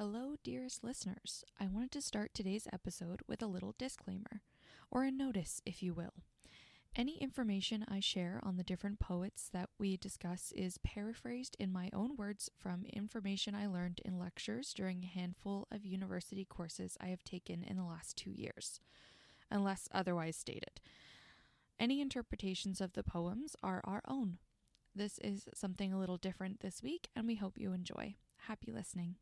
Hello, dearest listeners. I wanted to start today's episode with a little disclaimer, or a notice, if you will. Any information I share on the different poets that we discuss is paraphrased in my own words from information I learned in lectures during a handful of university courses I have taken in the last 2 years, unless otherwise stated. Any interpretations of the poems are our own. This is something a little different this week, and we hope you enjoy. Happy listening.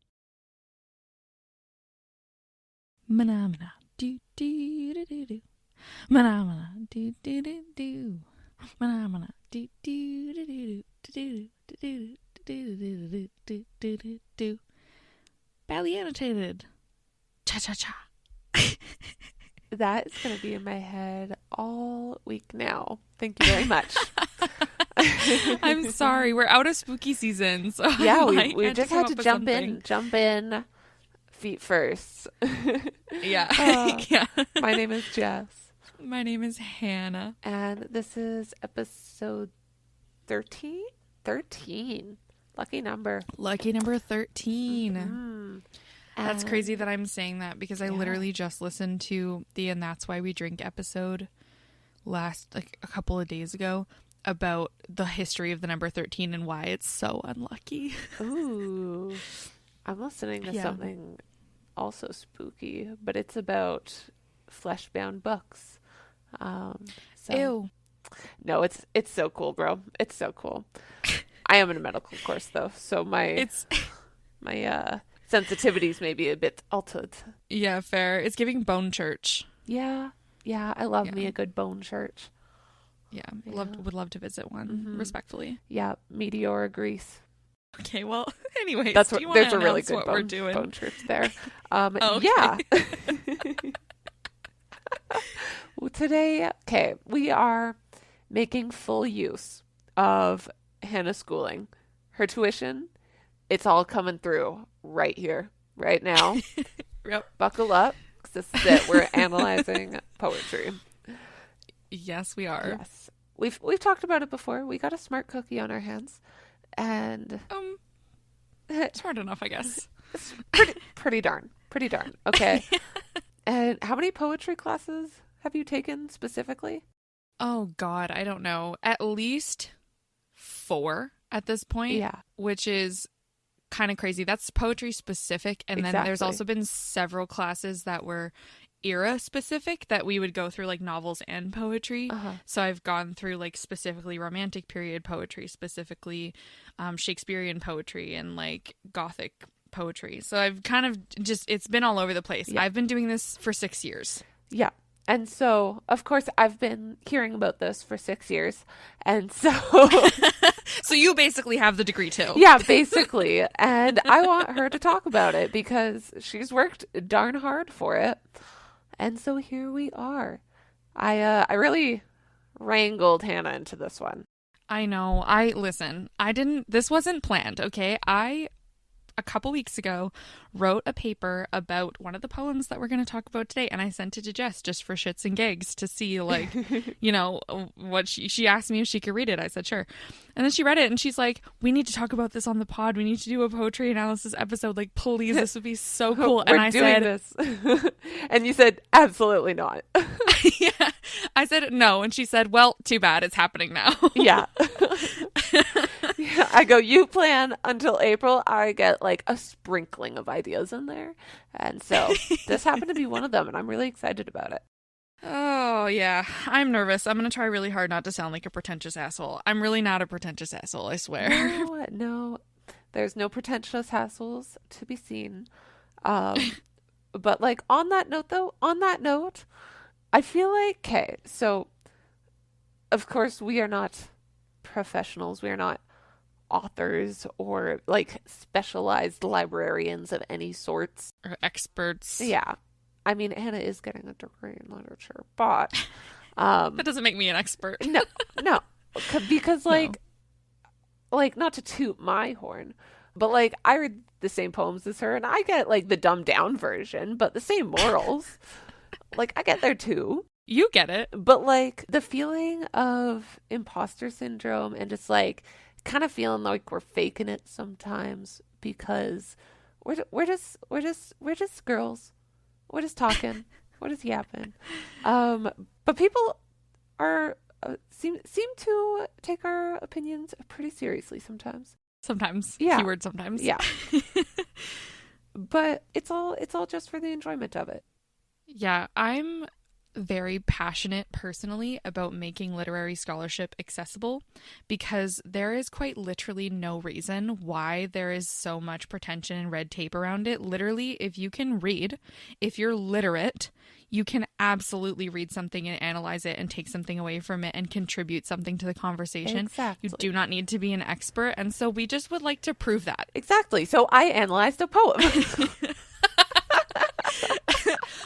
Mana do do do do do. Mana do do do do. Mana do do do do do do do do do do. Badly annotated. Cha cha cha. That is going to be in my head all week now. Thank you very much. I'm sorry. We're out of spooky season, so yeah, we just had to jump in. Feet first. Yeah. Yeah. My name is Jess. My name is Hannah. And this is episode 13? 13. Lucky number. Lucky number 13. Mm-hmm. That's crazy that I'm saying that because I literally just listened to the And That's Why We Drink episode a couple of days ago about the history of the number 13 and why it's so unlucky. Ooh. I'm listening to something also spooky, but it's about flesh-bound books. Ew. No, it's so cool, bro. It's so cool. I am in a medical course though, so my sensitivities may be a bit altered. Yeah, fair. It's giving bone church. Yeah. I love me a good bone church. Yeah. Would love to visit one, respectfally. Yeah, Meteor Greece. Okay, well, anyways, there's a really good bone church there. Yeah. Well, today, we are making full use of Hannah's schooling. Her tuition, it's all coming through right here, right now. Yep. Buckle up, because this is it. We're analyzing poetry. Yes, we are. Yes. We've talked about it before. We got a smart cookie on our hands. And smart enough, I guess. Pretty darn. Okay. And how many poetry classes have you taken specifically? Oh God, I don't know. At least 4 at this point. Yeah. Which is kind of crazy. That's poetry specific, and then there's also been several classes that were era specific that we would go through, like novels and poetry. So I've gone through like specifically romantic period poetry, specifically Shakespearean poetry, and like Gothic poetry. So I've kind of it's been all over the place. Yeah. I've been doing this for 6 years. Yeah. And so, of course, I've been hearing about this for 6 years. And so... So you basically have the degree too. Yeah, basically. And I want her to talk about it because she's worked darn hard for it. And so here we are. I really wrangled Hannah into this one. I know. This wasn't planned, okay? A couple weeks ago, wrote a paper about one of the poems that we're going to talk about today, and I sent it to Jess just for shits and gigs to see, like, what she asked me if she could read it. I said sure, and then she read it and she's like, "We need to talk about this on the pod. We need to do a poetry analysis episode. Like, please, this would be so cool." And I said, this. And you said, "Absolutely not." Yeah, I said no, and she said, "Well, too bad. It's happening now." Yeah. I go, you plan until April. I get like a sprinkling of ideas in there. And so this happened to be one of them, and I'm really excited about it. Oh, yeah. I'm nervous. I'm going to try really hard not to sound like a pretentious asshole. I'm really not a pretentious asshole, I swear. No. There's no pretentious hassles to be seen. But like on that note, I feel like, so of course we are not professionals. We are not authors or like specialized librarians of any sorts. Or experts. Yeah. I mean, Hannah is getting a degree in literature, but... that doesn't make me an expert. No. Because like, not to toot my horn, but like I read the same poems as her and I get like the dumbed down version, but the same morals. Like I get there too. You get it. But like the feeling of imposter syndrome and just like kind of feeling like we're faking it sometimes because We're just girls. We're just talking. We're just yapping. But people are seem to take our opinions pretty seriously sometimes. Sometimes. Yeah. Keyword sometimes. Yeah. But it's all just for the enjoyment of it. Yeah, I'm very passionate personally about making literary scholarship accessible because there is quite literally no reason why there is so much pretension and red tape around it. Literally, if you can read, if you're literate, you can absolutely read something and analyze it and take something away from it and contribute something to the conversation. Exactly. You do not need to be an expert, and so we just would like to prove that. Exactly. So I analyzed a poem.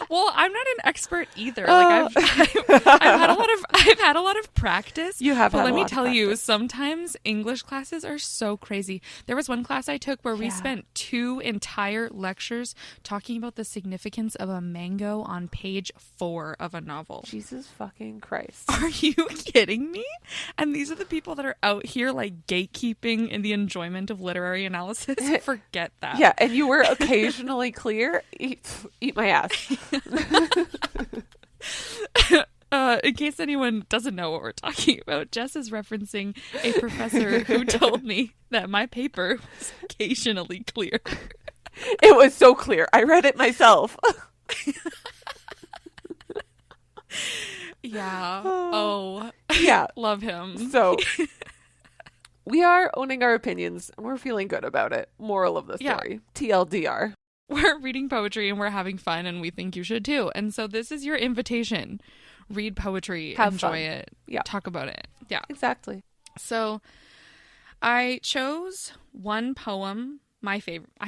Well, I'm not an expert either. Like I've had a lot of practice. You have, but let me tell you, sometimes English classes are so crazy. There was one class I took where we spent 2 entire lectures talking about the significance of a mango on page 4 of a novel. Jesus fucking Christ. Are you kidding me? And these are the people that are out here like gatekeeping in the enjoyment of literary analysis. Forget that. Yeah, and you were occasionally clear. Eat my ass. In case anyone doesn't know what we're talking about, Jess is referencing a professor who told me that my paper was occasionally clear. It was so clear. I read it myself. Yeah. Oh. Yeah. Love him. So we are owning our opinions and we're feeling good about it. Moral of the story. Yeah. TLDR. We're reading poetry and we're having fun and we think you should too. And so this is your invitation. Read poetry, enjoy it, talk about it. Yeah. Exactly. So I chose one poem, I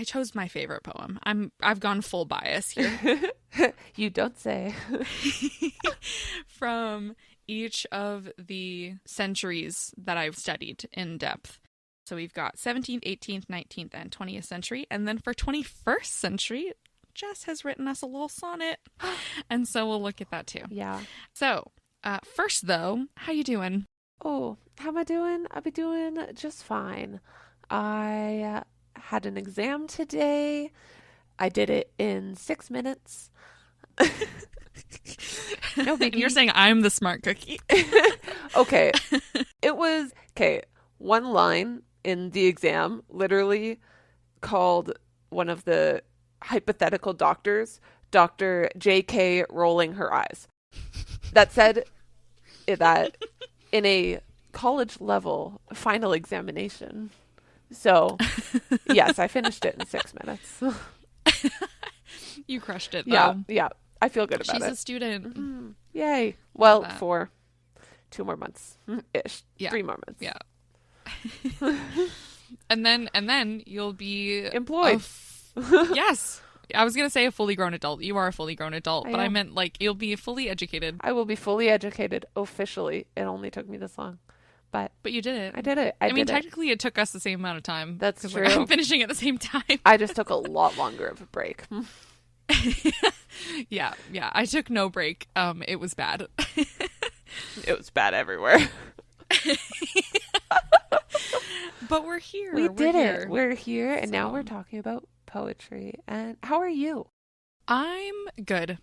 chose my favorite poem. I've gone full bias here. You don't say. From each of the centuries that I've studied in depth. So we've got 17th, 18th, 19th, and 20th century. And then for 21st century, Jess has written us a little sonnet. And so we'll look at that too. Yeah. So first though, how you doing? Oh, how am I doing? I'll be doing just fine. I had an exam today. I did it in 6 minutes. No biggie. And you're saying I'm the smart cookie. Okay. It was, one line in the exam literally called one of the hypothetical doctors, Dr. J.K. rolling her eyes. That said that in a college level final examination. So, yes, I finished it in 6 minutes. You crushed it, though. Yeah. I feel good about it. She's a student. Mm-hmm. Yay. Well, for 2 more months-ish. Yeah. 3 more months. Yeah. and then you'll be employed. Yes. I was going to say a fully grown adult. You are a fully grown adult, but I meant like you'll be fully educated. I will be fully educated officially. It only took me this long. But you did it. I did it. I mean, technically it took us the same amount of time. That's true. I'm finishing at the same time. I just took a lot longer of a break. Yeah. I took no break. It was bad. It was bad everywhere. But we're here. We did it. We're here, and now we're talking about poetry. And how are you? I'm good.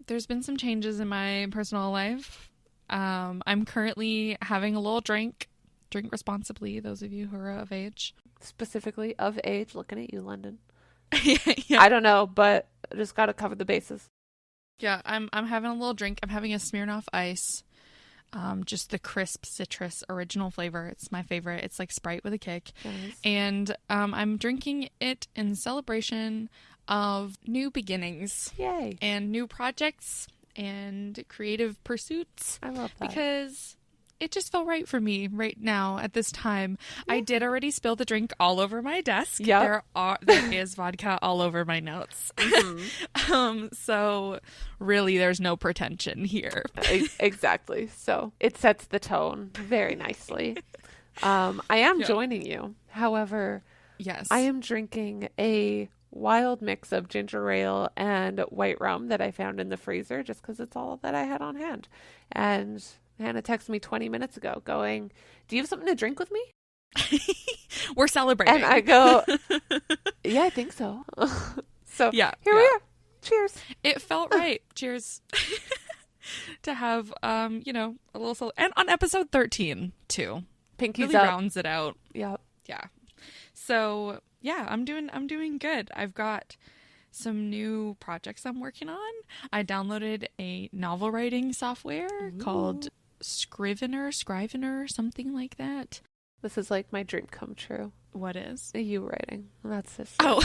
There's been some changes in my personal life. I'm currently having a little drink. Drink responsibly, those of you who are of age. Specifically of age. Looking at you, London. Yeah. I don't know, but I just got to cover the bases. Yeah, I'm having a little drink. I'm having a Smirnoff Ice. Just the crisp citrus original flavor. It's my favorite. It's like Sprite with a kick. Nice. And I'm drinking it in celebration of new beginnings. Yay. And new projects and creative pursuits. I love that. Because it just felt right for me right now at this time. Yeah. I did already spill the drink all over my desk. Yeah. There is vodka all over my notes. Mm-hmm. So really there's no pretension here. Exactly. So it sets the tone very nicely. I am joining you. However, yes, I am drinking a wild mix of ginger ale and white rum that I found in the freezer just because it's all that I had on hand. And Hannah texted me 20 minutes ago going, "Do you have something to drink with me?" We're celebrating. And I go, yeah, I think so. So Yeah. here we are. Cheers. It felt right. Cheers. To have, a little, and on episode 13 too. Pinkies Really up. rounds it out. Yep. Yeah. So yeah, I'm doing good. I've got some new projects I'm working on. I downloaded a novel writing software called Scrivener, something like that. This is like my dream come true. What is? You writing. That's this. Oh.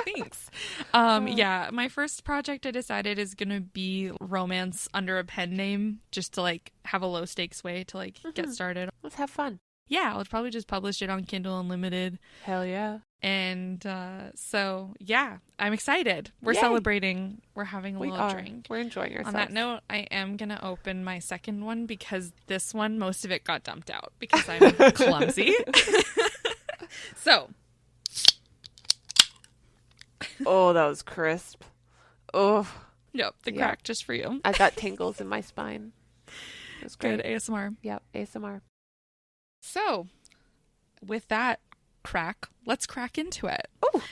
Thanks. Yeah, my first project I decided is going to be romance under a pen name, just to like have a low stakes way to like get started. Let's have fun. Yeah, I'll probably just publish it on Kindle Unlimited. Hell yeah. And so, yeah, I'm excited. We're Yay. Celebrating. We're having a little drink. We're enjoying ourselves. On that note, I am going to open my second one because this one, most of it got dumped out because I'm clumsy. So. Oh, that was crisp. Oh. Yep, the crack just for you. I got tingles in my spine. It was great. Good ASMR. Yep, ASMR. So, with that crack, let's crack into it. Oh.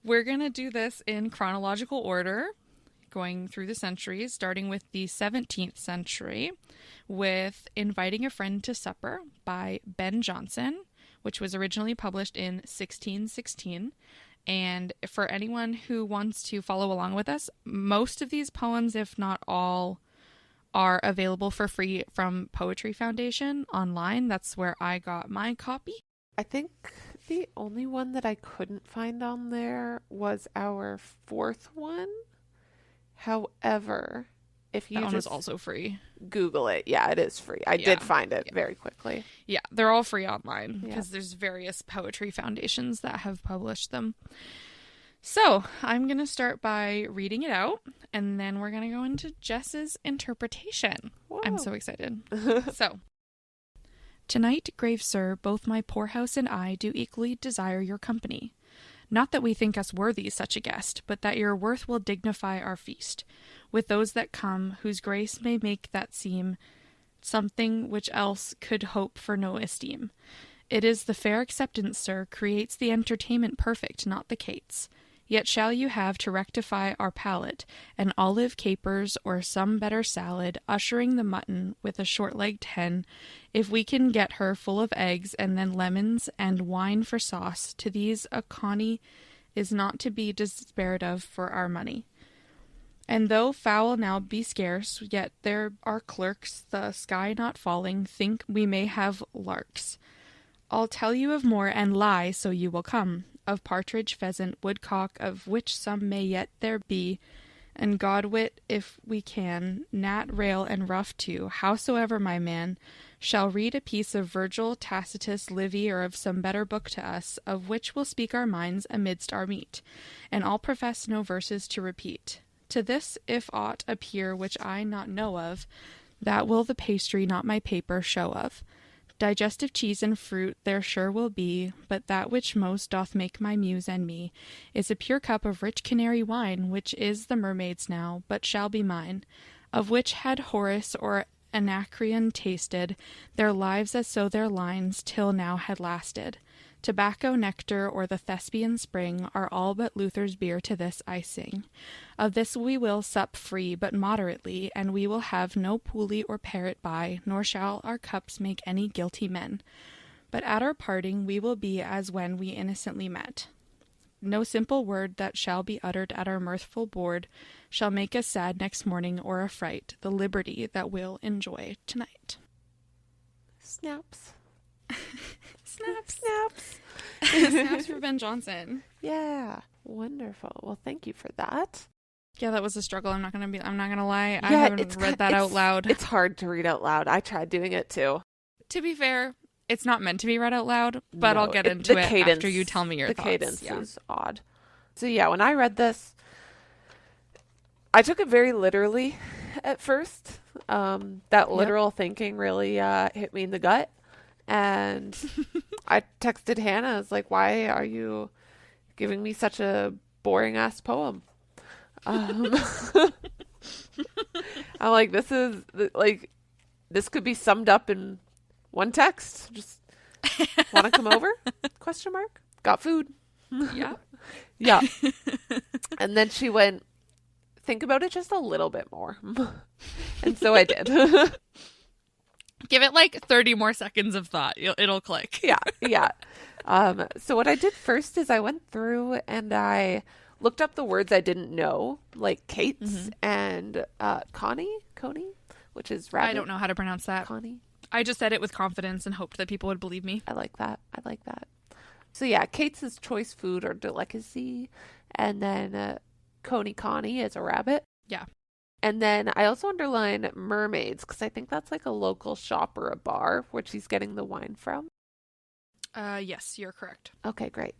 We're going to do this in chronological order, going through the centuries, starting with the 17th century with Inviting a Friend to Supper by Ben Jonson, which was originally published in 1616. And for anyone who wants to follow along with us, most of these poems, if not all, are available for free from Poetry Foundation online. That's where I got my copy. I think the only one that I couldn't find on there was our fourth one. However, if you That one is just also free. Google it, yeah, it is free. I did find it very quickly. Yeah, they're all free online because there's various Poetry Foundations that have published them. So, I'm going to start by reading it out, and then we're going to go into Jess's interpretation. Whoa. I'm so excited. So, tonight, grave sir, both my poorhouse and I do equally desire your company. Not that we think us worthy such a guest, but that your worth will dignify our feast, with those that come, whose grace may make that seem something which else could hope for no esteem. It is the fair acceptance, sir, creates the entertainment perfect, not the cates. Yet shall you have to rectify our palate, an olive capers or some better salad, ushering the mutton with a short-legged hen, if we can get her full of eggs, and then lemons and wine for sauce. To these a conny is not to be despaired of for our money. And though fowl now be scarce, yet there are clerks, the sky not falling, think we may have larks. I'll tell you of more, and lie, so you will come. Of partridge, pheasant, woodcock, of which some may yet there be, and godwit if we can, gnat, rail, and ruff too, howsoever my man shall read a piece of Virgil, Tacitus, Livy, or of some better book to us, of which we'll speak our minds amidst our meat, and I'll profess no verses to repeat. To this, if aught appear which I not know of, that will the pastry, not my paper, show of. Digestive cheese and fruit there sure will be, but that which most doth make my muse and me is a pure cup of rich Canary wine, which is the mermaid's now, but shall be mine, of which had Horace or Anacreon tasted, their lives as so their lines till now had lasted. Tobacco, nectar, or the Thespian spring are all but Luther's beer to this I sing. Of this we will sup free, but moderately, and we will have no pulley or parrot by, nor shall our cups make any guilty men. But at our parting we will be as when we innocently met. No simple word that shall be uttered at our mirthful board shall make us sad next morning or affright the liberty that we'll enjoy tonight. Snaps. Snaps. Snaps. Snaps for Ben Jonson. Yeah. Wonderful. Well, thank you for that. Yeah, that was a struggle. I'm not gonna lie. I haven't read that out loud. It's hard to read out loud. I tried doing it too. To be fair, it's not meant to be read out loud, but No, I'll get into it cadence, after you tell me your thoughts. The cadence is odd. So yeah, when I read this, I took it very literally at first. That literal thinking really hit me in the gut. And I texted Hannah. I was like, why are you giving me such a boring ass poem? I'm like, this could be summed up in One text. Just want to come over? Question mark. Got food. Yeah. Yeah. And then she went, think about it just a little bit more. And so I did. Give it like 30 more seconds of thought. It'll click. Yeah. Yeah. So what I did first is I went through and I looked up the words I didn't know, like Keats and Connie, which is rabbit. I don't know how to pronounce that. Connie. I just said it with confidence and hoped that people would believe me. I like that. So yeah, Keats is choice food or delicacy, and then Connie is a rabbit. Yeah. And then I also underlined mermaids because I think that's like a local shop or a bar where she's getting the wine from. Yes, you're correct. Okay, great.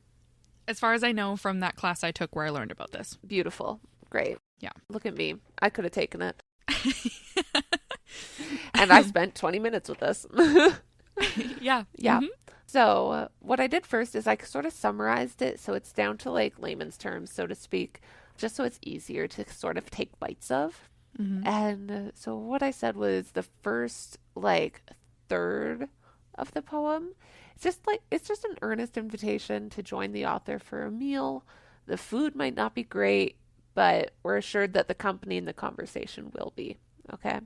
As far as I know from that class I took where I learned about this. Beautiful. Great. Yeah. Look at me. I could have taken it. And I spent 20 minutes with this. Yeah. Yeah. Mm-hmm. So what I did first is I sort of summarized it so it's down to like layman's terms, so to speak, just so it's easier to sort of take bites of. Mm-hmm. And so what I said was the first like third of the poem. It's just an earnest invitation to join the author for a meal. The food might not be great, but we're assured that the company and the conversation will be. Okay.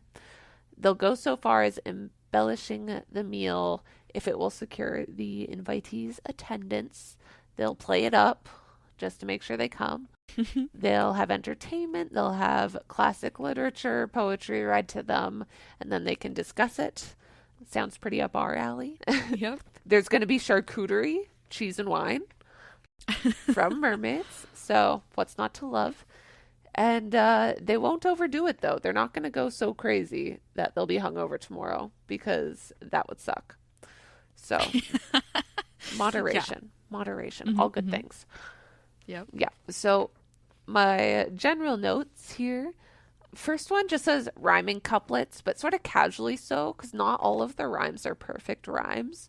They'll go so far as embellishing the meal if it will secure the invitees' attendance. They'll play it up just to make sure they come. They'll have entertainment. They'll have classic literature, poetry read to them, and then they can discuss it. Sounds pretty up our alley. Yep. There's going to be charcuterie, cheese and wine from mermaids. So what's not to love? And they won't overdo it, though. They're not going to go so crazy that they'll be hungover tomorrow because that would suck. So moderation, all good things. Yep. Yeah. So my general notes here. First one just says rhyming couplets, but sort of casually so, because not all of the rhymes are perfect rhymes,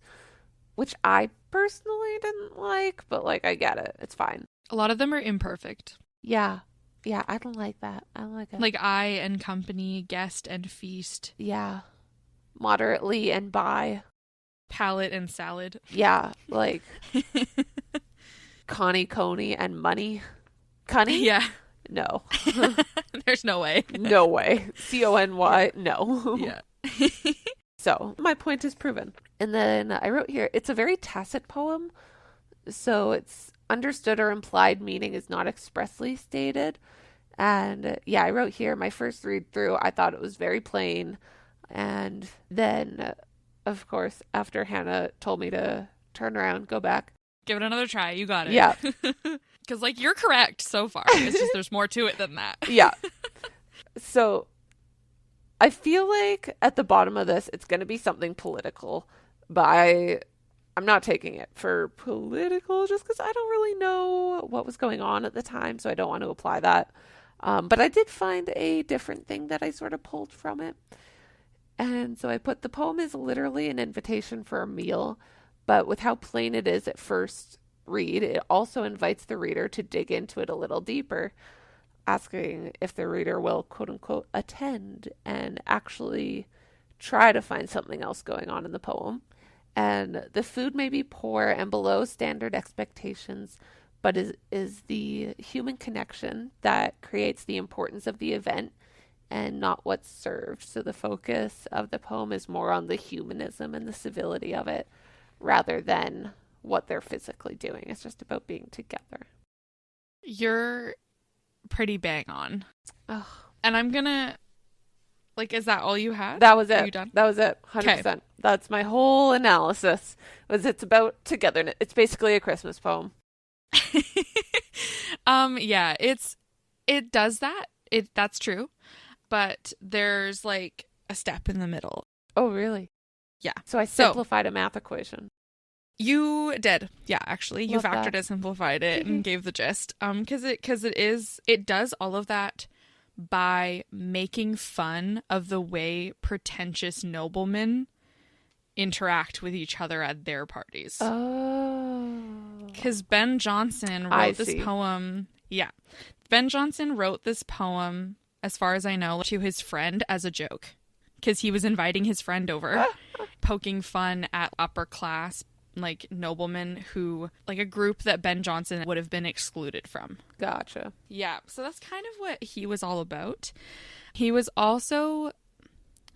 which I personally didn't like, but like I get it. It's fine. A lot of them are imperfect. Yeah. Yeah, I don't like that. I don't like it. Like I and company, guest and feast. Yeah. Moderately and by. Palate and salad. Yeah, like Connie and money. Connie? Yeah. No. There's no way. No way. Cony? No. Yeah. So my point is proven. And then I wrote here, it's a very tacit poem. So it's understood or implied meaning is not expressly stated. And yeah, I wrote here, my first read through, I thought it was very plain. And then, of course, after Hannah told me to turn around, go back. Give it another try. You got it. Yeah. Because, like, you're correct so far. It's just there's more to it than that. Yeah. So I feel like at the bottom of this, it's going to be something political, but I'm not taking it for political just because I don't really know what was going on at the time, so I don't want to apply that. But I did find a different thing that I sort of pulled from it. And so I put the poem is literally an invitation for a meal, but with how plain it is at first read, it also invites the reader to dig into it a little deeper, asking if the reader will, quote unquote, attend and actually try to find something else going on in the poem. And the food may be poor and below standard expectations, but is the human connection that creates the importance of the event and not what's served. So the focus of the poem is more on the humanism and the civility of it rather than what they're physically doing. It's just about being together. You're pretty bang on. Ugh. And I'm gonna, like, is that all you had? That was it. Are you done? That was it. 100%. Okay. That's my whole analysis. It's about togetherness. It's basically a Christmas poem. Yeah, it does that. That's true. But there's like a step in the middle. Oh, really? Yeah. So I simplified a math equation. You did. Yeah, actually. You Love factored that. it, simplified it, and gave the gist. Because it does all of that by making fun of the way pretentious noblemen interact with each other at their parties. Oh. Because Ben Jonson wrote this poem. Yeah. Ben Jonson wrote this poem, as far as I know, to his friend as a joke. because he was inviting his friend over, poking fun at upper class, like, noblemen who, like, a group that Ben Jonson would have been excluded from. Gotcha. Yeah, so that's kind of what he was all about. He was also,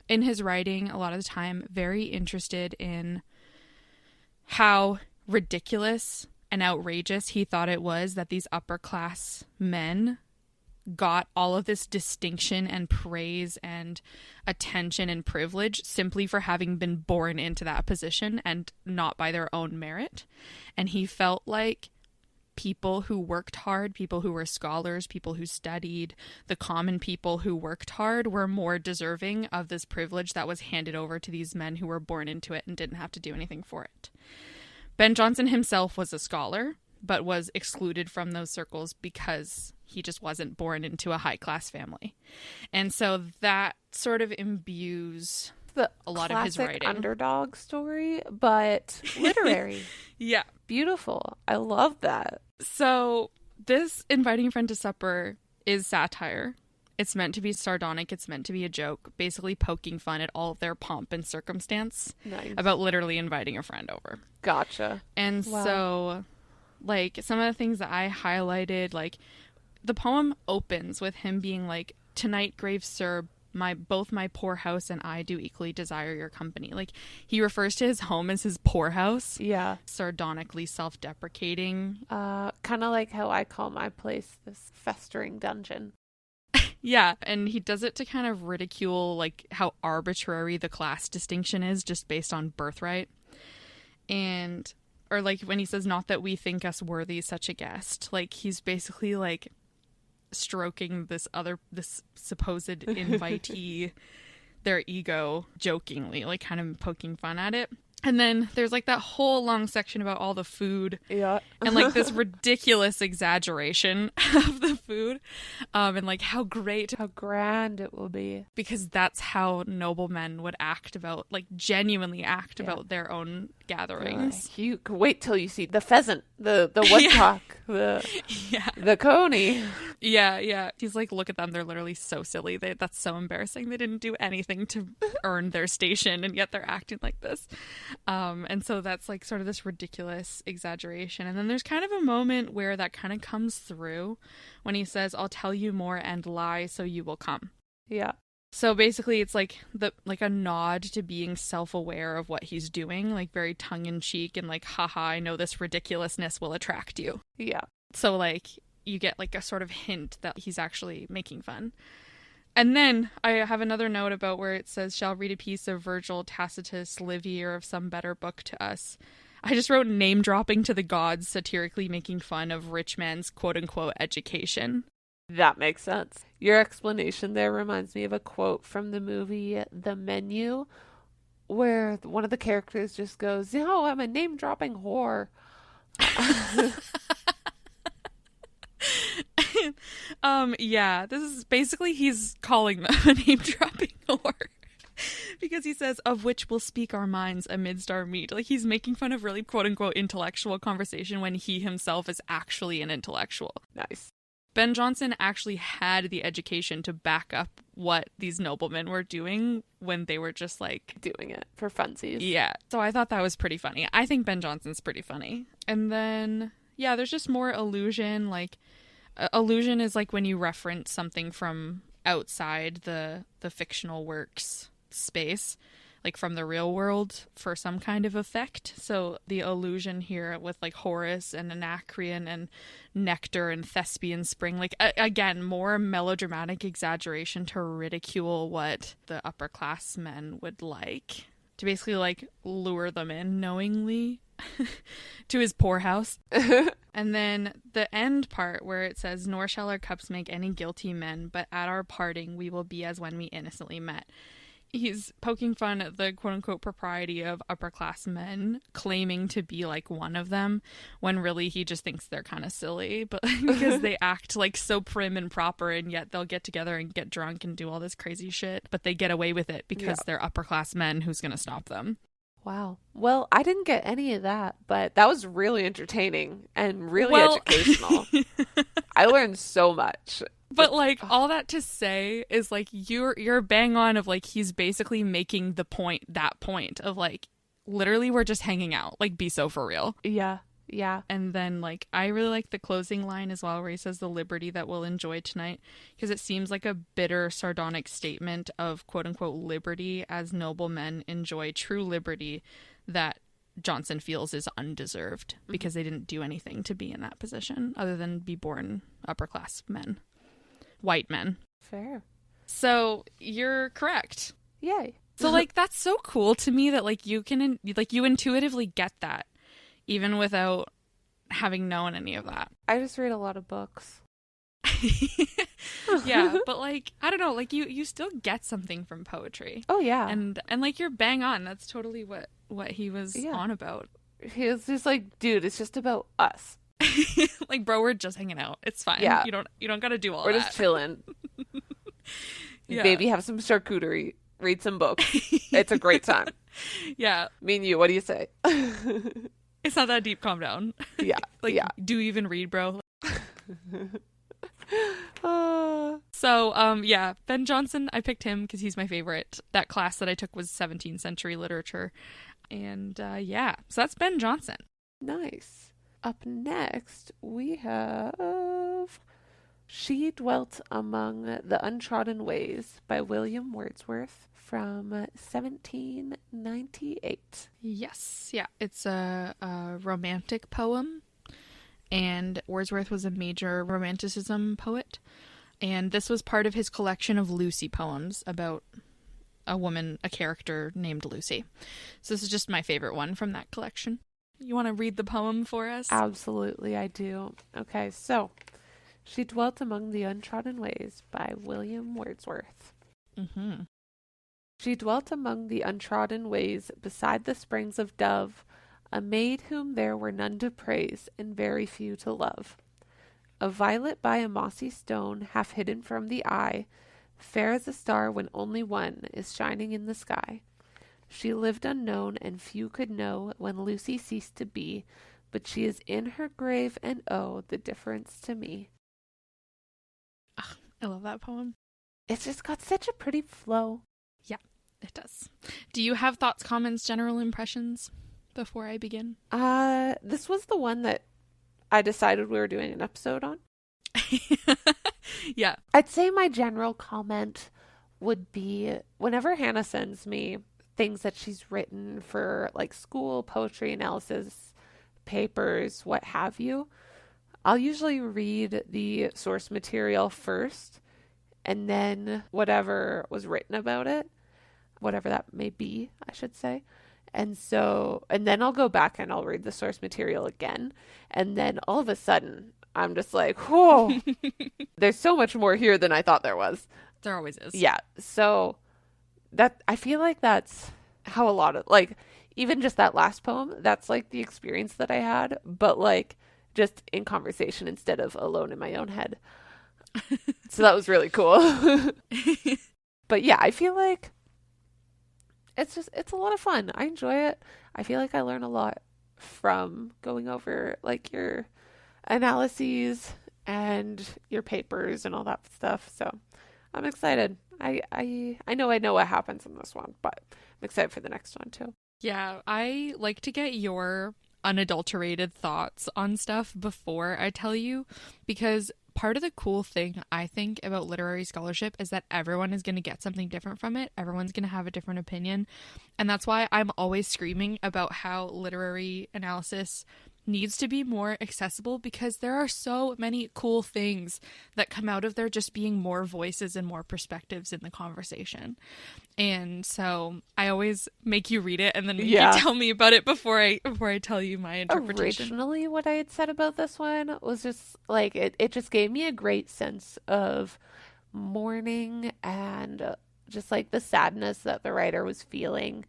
in his writing, a lot of the time, very interested in how ridiculous and outrageous he thought it was that these upper class men got all of this distinction and praise and attention and privilege simply for having been born into that position and not by their own merit. And he felt like people who worked hard, people who were scholars, people who studied, the common people who worked hard were more deserving of this privilege that was handed over to these men who were born into it and didn't have to do anything for it. Ben Jonson himself was a scholar, but was excluded from those circles because he just wasn't born into a high-class family. And so that sort of imbues a lot of his writing. Underdog story, but literary. Yeah. Beautiful. I love that. So this Inviting a Friend to Supper is satire. It's meant to be sardonic. It's meant to be a joke, basically poking fun at all of their pomp and circumstance. Nice. About literally inviting a friend over. Gotcha. And so, like, some of the things that I highlighted, like, the poem opens with him being like, "Tonight, grave sir, both my poor house and I do equally desire your company." Like, he refers to his home as his poor house. Yeah. Sardonically self-deprecating. Kind of like how I call my place this festering dungeon. Yeah, and he does it to kind of ridicule, like, how arbitrary the class distinction is just based on birthright. And, or like when he says, "Not that we think us worthy such a guest." Like, he's basically like stroking this supposed invitee, their ego, jokingly, like kind of poking fun at it. And then there's like that whole long section about all the food. Yeah. And like this ridiculous exaggeration of the food. And like how grand it will be. Because that's how noblemen would act about, like, genuinely act about their own gatherings. You wait till you see the pheasant, the woodcock, the coney. Yeah. He's like, look at them. They're literally so silly. That's so embarrassing. They didn't do anything to earn their station, and yet they're acting like this. And so that's like sort of this ridiculous exaggeration. And then there's kind of a moment where that kind of comes through when he says, "I'll tell you more and lie so you will come." Yeah. So basically it's like a nod to being self-aware of what he's doing, like very tongue-in-cheek and like, haha, I know this ridiculousness will attract you. Yeah. So like you get like a sort of hint that he's actually making fun. And then I have another note about where it says, "Shall read a piece of Virgil, Tacitus, Livy, or of some better book to us." I just wrote name dropping to the gods, satirically making fun of rich man's quote-unquote education. That makes sense. Your explanation there reminds me of a quote from the movie The Menu, where one of the characters just goes, "Oh, I'm a name-dropping whore." Yeah, this is basically he's calling them a name-dropping whore. Because he says, "Of which we'll speak our minds amidst our meat." Like, he's making fun of really quote-unquote intellectual conversation when he himself is actually an intellectual. Nice. Ben Jonson actually had the education to back up what these noblemen were doing when they were just like doing it for funsies. Yeah. So I thought that was pretty funny. I think Ben Jonson's pretty funny. And then, yeah, there's just more allusion. Like, allusion is like when you reference something from outside the fictional work's space, like from the real world, for some kind of effect. So the allusion here with like Horace and Anacreon and Nectar and Thespian Spring, like again, more melodramatic exaggeration to ridicule what the upper class men would like, to basically like lure them in knowingly to his poorhouse. And then the end part where it says, "Nor shall our cups make any guilty men, but at our parting we will be as when we innocently met." He's poking fun at the quote-unquote propriety of upper-class men claiming to be like one of them, when really he just thinks they're kind of silly, but because they act like so prim and proper, and yet they'll get together and get drunk and do all this crazy shit, but they get away with it because they're upper-class men. Who's going to stop them? Wow. Well, I didn't get any of that, but that was really entertaining and really educational. I learned so much. But like all that to say is like you're bang on of like he's basically making that point of like literally we're just hanging out, like be so for real. Yeah. Yeah. And then like I really like the closing line as well where he says the liberty that we'll enjoy tonight, because it seems like a bitter sardonic statement of quote unquote liberty as noble men enjoy true liberty that Jonson feels is undeserved because they didn't do anything to be in that position other than be born upper class men, white men. Fair. So you're correct. Yay. So like that's so cool to me that like you can like you intuitively get that even without having known any of that. I just read a lot of books. Yeah, but like I don't know, like you still get something from poetry. Oh yeah. And like you're bang on. That's totally what he was on about. He was just like, dude, it's just about us. Like, bro, we're just hanging out. It's fine. Yeah. You don't got to do all we're that. We're just chilling. Yeah. Baby, have some charcuterie. Read some books. It's a great time. Yeah. Me and you, what do you say? It's not that deep. Calm down. Yeah. Like, yeah. Do you even read, bro? So, yeah, Ben Jonson, I picked him because he's my favorite. That class that I took was 17th century literature. And, yeah, so that's Ben Jonson. Nice. Up next, we have She Dwelt Among the Untrodden Ways by William Wordsworth from 1798. Yes, yeah, it's a romantic poem. And Wordsworth was a major Romanticism poet. And this was part of his collection of Lucy poems about a character named Lucy. So this is just my favorite one from that collection. You want to read the poem for us? Absolutely, I do. Okay, so She Dwelt Among the Untrodden Ways by William Wordsworth. Mm-hmm. She dwelt among the untrodden ways beside the springs of Dove, a maid whom there were none to praise and very few to love. A violet by a mossy stone, half hidden from the eye, fair as a star when only one is shining in the sky. She lived unknown, and few could know when Lucy ceased to be, but she is in her grave, and oh, the difference to me. Ugh, I love that poem. It's just got such a pretty flow. Yeah, it does. Do you have thoughts, comments, general impressions before I begin? This was the one that I decided we were doing an episode on. Yeah. I'd say my general comment would be whenever Hannah sends me things that she's written for like school, poetry analysis, papers, what have you, I'll usually read the source material first and then whatever was written about it, whatever that may be, I should say. And then I'll go back and I'll read the source material again. And then all of a sudden, I'm just like, whoa, there's so much more here than I thought there was. There always is. Yeah. So I feel like that's how a lot of, like, even just that last poem, that's like the experience that I had, but like just in conversation instead of alone in my own head. So that was really cool. But yeah, I feel like it's a lot of fun. I enjoy it. I feel like I learn a lot from going over like your analyses and your papers and all that stuff. So I'm excited. I know what happens in this one, but I'm excited for the next one too. Yeah, I like to get your unadulterated thoughts on stuff before I tell you, because part of the cool thing I think about literary scholarship is that everyone is going to get something different from it. Everyone's going to have a different opinion. And that's why I'm always screaming about how literary analysis needs to be more accessible, because there are so many cool things that come out of there just being more voices and more perspectives in the conversation. And so I always make you read it and then you tell me about it before I tell you my interpretation. Originally, what I had said about this one was just like it just gave me a great sense of mourning and just like the sadness that the writer was feeling,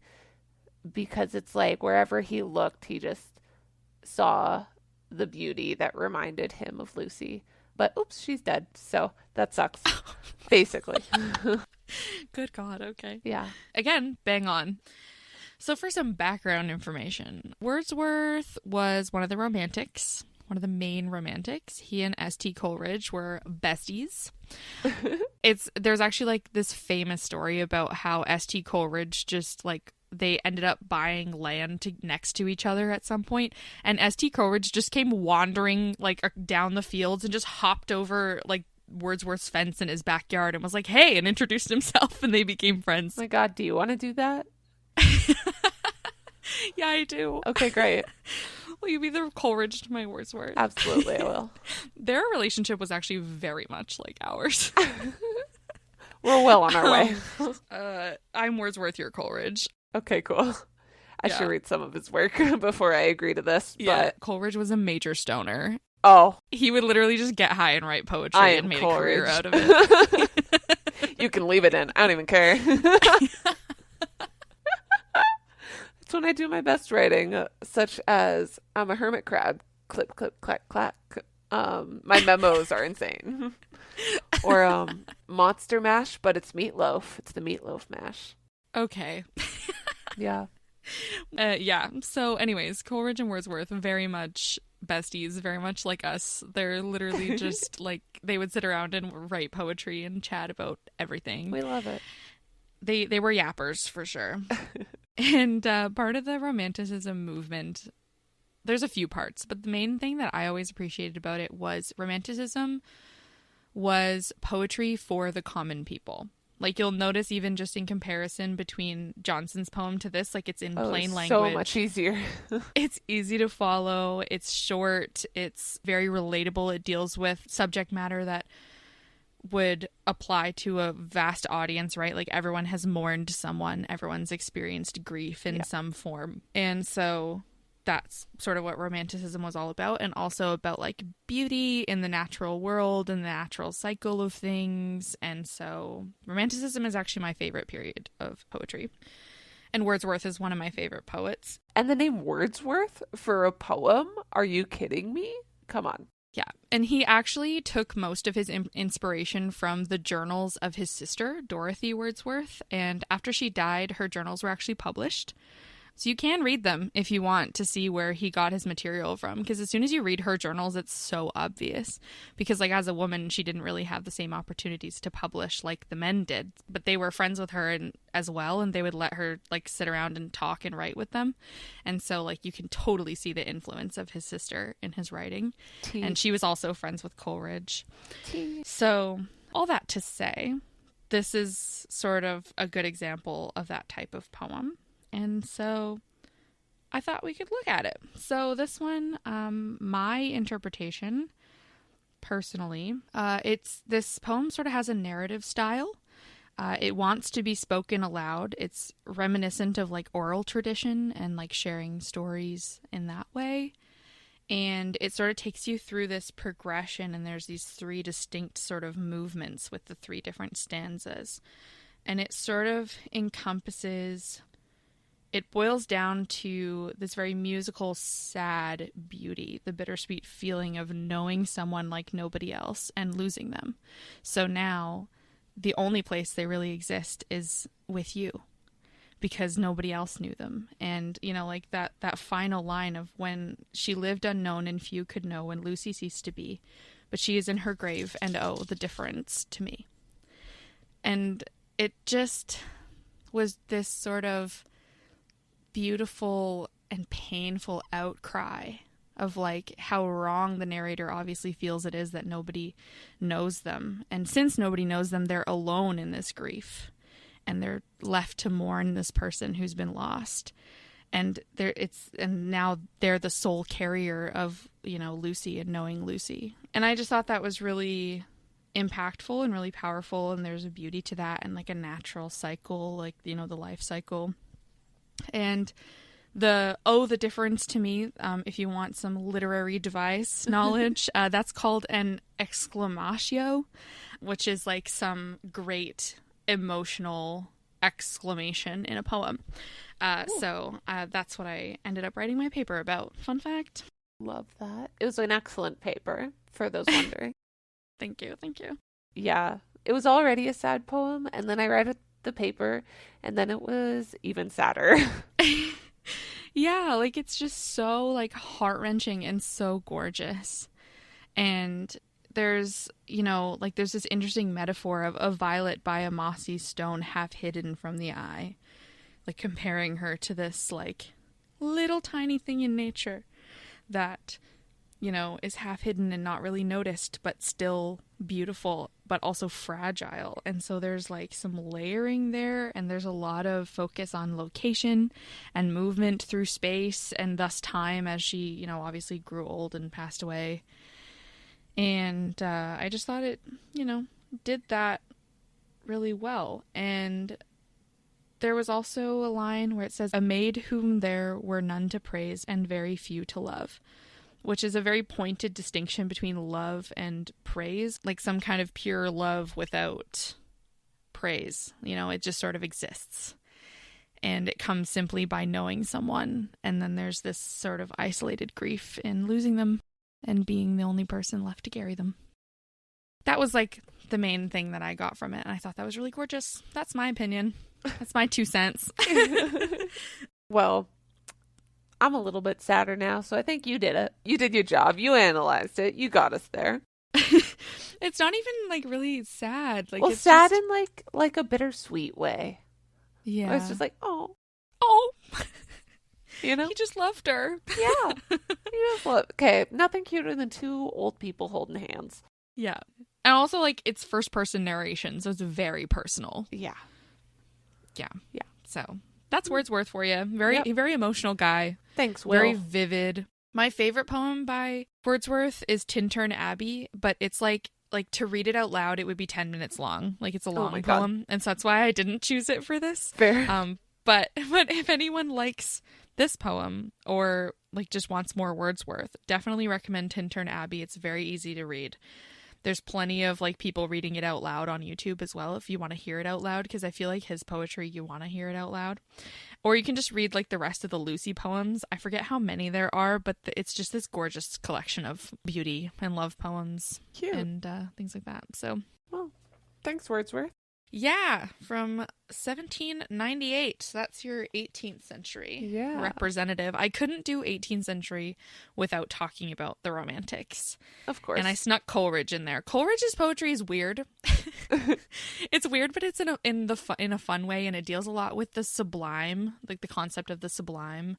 because it's like wherever he looked, he just saw the beauty that reminded him of Lucy. But oops, she's dead. So that sucks. Basically. Good God. Okay. Yeah. Again, bang on. So for some background information, Wordsworth was one of the Romantics, one of the main Romantics. He and S.T. Coleridge were besties. There's actually like this famous story about how St. Coleridge just like they ended up buying land next to each other at some point, and St. Coleridge just came wandering like down the fields and just hopped over like Wordsworth's fence in his backyard and was like, hey, and introduced himself, and they became friends. Oh my God, do you want to do that? Yeah, I do. Okay, great. Will you be the Coleridge to my Wordsworth? Absolutely, I will. Their relationship was actually very much like ours. We're well on our way. I'm Wordsworth, you're Coleridge. Okay, cool. I should read some of his work before I agree to this. Yeah, but... Coleridge was a major stoner. Oh. He would literally just get high and write poetry and made Coleridge. a career out of it. You can leave it in. I don't even care. It's when I do my best writing, such as I'm a hermit crab. Clip, clip, clack, clack. My memos are insane. Or monster mash, but it's meatloaf. It's the meatloaf mash. Okay. Yeah. Yeah. So anyways, Coleridge and Wordsworth, very much besties, very much like us. They're literally just like, they would sit around and write poetry and chat about everything. We love it. They were yappers for sure. And part of the Romanticism movement, there's a few parts, but the main thing that I always appreciated about it was Romanticism was poetry for the common people. Like, you'll notice even just in comparison between Jonson's poem to this, like, it's in plain language. So much easier. It's easy to follow. It's short. It's very relatable. It deals with subject matter that would apply to a vast audience, right? Like, everyone has mourned someone. Everyone's experienced grief in some form. And so that's sort of what Romanticism was all about, and also about like beauty in the natural world and the natural cycle of things. And so Romanticism is actually my favorite period of poetry, and Wordsworth is one of my favorite poets. And the name Wordsworth for a poem? Are you kidding me? Come on. Yeah, and he actually took most of his inspiration from the journals of his sister, Dorothy Wordsworth, and after she died, her journals were actually published. So you can read them if you want to see where he got his material from, because as soon as you read her journals, it's so obvious. Because, like, as a woman, she didn't really have the same opportunities to publish like the men did, but they were friends with her as well, and they would let her like sit around and talk and write with them. And so, like, you can totally see the influence of his sister in his writing. And she was also friends with Coleridge. So all that to say, this is sort of a good example of that type of poem. And so I thought we could look at it. So this one, my interpretation, personally, this poem sort of has a narrative style. It wants to be spoken aloud. It's reminiscent of like oral tradition and like sharing stories in that way. And it sort of takes you through this progression, and there's these three distinct sort of movements with the three different stanzas. And it sort of encompasses... It boils down to this very musical, sad beauty, the bittersweet feeling of knowing someone like nobody else and losing them. So now the only place they really exist is with you, because nobody else knew them. And, you know, like that final line of when she lived unknown and few could know, when Lucy ceased to be, but she is in her grave, and oh, the difference to me. And it just was this sort of beautiful and painful outcry of like how wrong the narrator obviously feels it is that nobody knows them. And since nobody knows them, they're alone in this grief, and they're left to mourn this person who's been lost. And now they're the sole carrier of, you know, Lucy and knowing Lucy. And I just thought that was really impactful and really powerful, and there's a beauty to that, and like a natural cycle, like, you know, the life cycle. And the difference to me, if you want some literary device knowledge, that's called an exclamatio, which is like some great emotional exclamation in a poem. So that's what I ended up writing my paper about. Fun fact. Love that. It was an excellent paper, for those wondering. Thank you. Yeah. It was already a sad poem, and then I read the paper, and then it was even sadder. Yeah, like it's just so like heart-wrenching and so gorgeous. And there's, like there's this interesting metaphor of a violet by a mossy stone half hidden from the eye, like comparing her to this like little tiny thing in nature that, is half hidden and not really noticed, but still beautiful, but also fragile. And so there's like some layering there, and there's a lot of focus on location and movement through space and thus time as she, obviously grew old and passed away. And I just thought it, did that really well. And there was also a line where it says, "A maid whom there were none to praise and very few to love," which is a very pointed distinction between love and praise, like some kind of pure love without praise. It just sort of exists. And it comes simply by knowing someone. And then there's this sort of isolated grief in losing them and being the only person left to carry them. That was like the main thing that I got from it. And I thought that was really gorgeous. That's my opinion. That's my 2 cents. Well, I'm a little bit sadder now, so I think you did it. You did your job. You analyzed it. You got us there. It's not even like really sad. Like, well, it's sad just... in like a bittersweet way. Yeah. It's just like, oh. He just loved her. Yeah. Okay, nothing cuter than 2 old people holding hands. Yeah. And also, like, it's first person narration, so it's very personal. Yeah. Yeah. So that's Wordsworth for you. Very emotional guy. Thanks, Will. Very vivid. My favorite poem by Wordsworth is Tintern Abbey, but it's like to read it out loud, it would be 10 minutes long. Like, it's a long poem. And so that's why I didn't choose it for this. Fair. But if anyone likes this poem or like just wants more Wordsworth, definitely recommend Tintern Abbey. It's very easy to read. There's plenty of like people reading it out loud on YouTube as well if you want to hear it out loud, because I feel like his poetry, you want to hear it out loud. Or you can just read like the rest of the Lucy poems. I forget how many there are, but it's just this gorgeous collection of beauty and love poems. Cute. And things like that. So, well, thanks, Wordsworth. Yeah, from 1798. That's your 18th century representative. I couldn't do 18th century without talking about the Romantics. Of course. And I snuck Coleridge in there. Coleridge's poetry is weird. It's weird, but it's in a fun way, and it deals a lot with the sublime, like the concept of the sublime,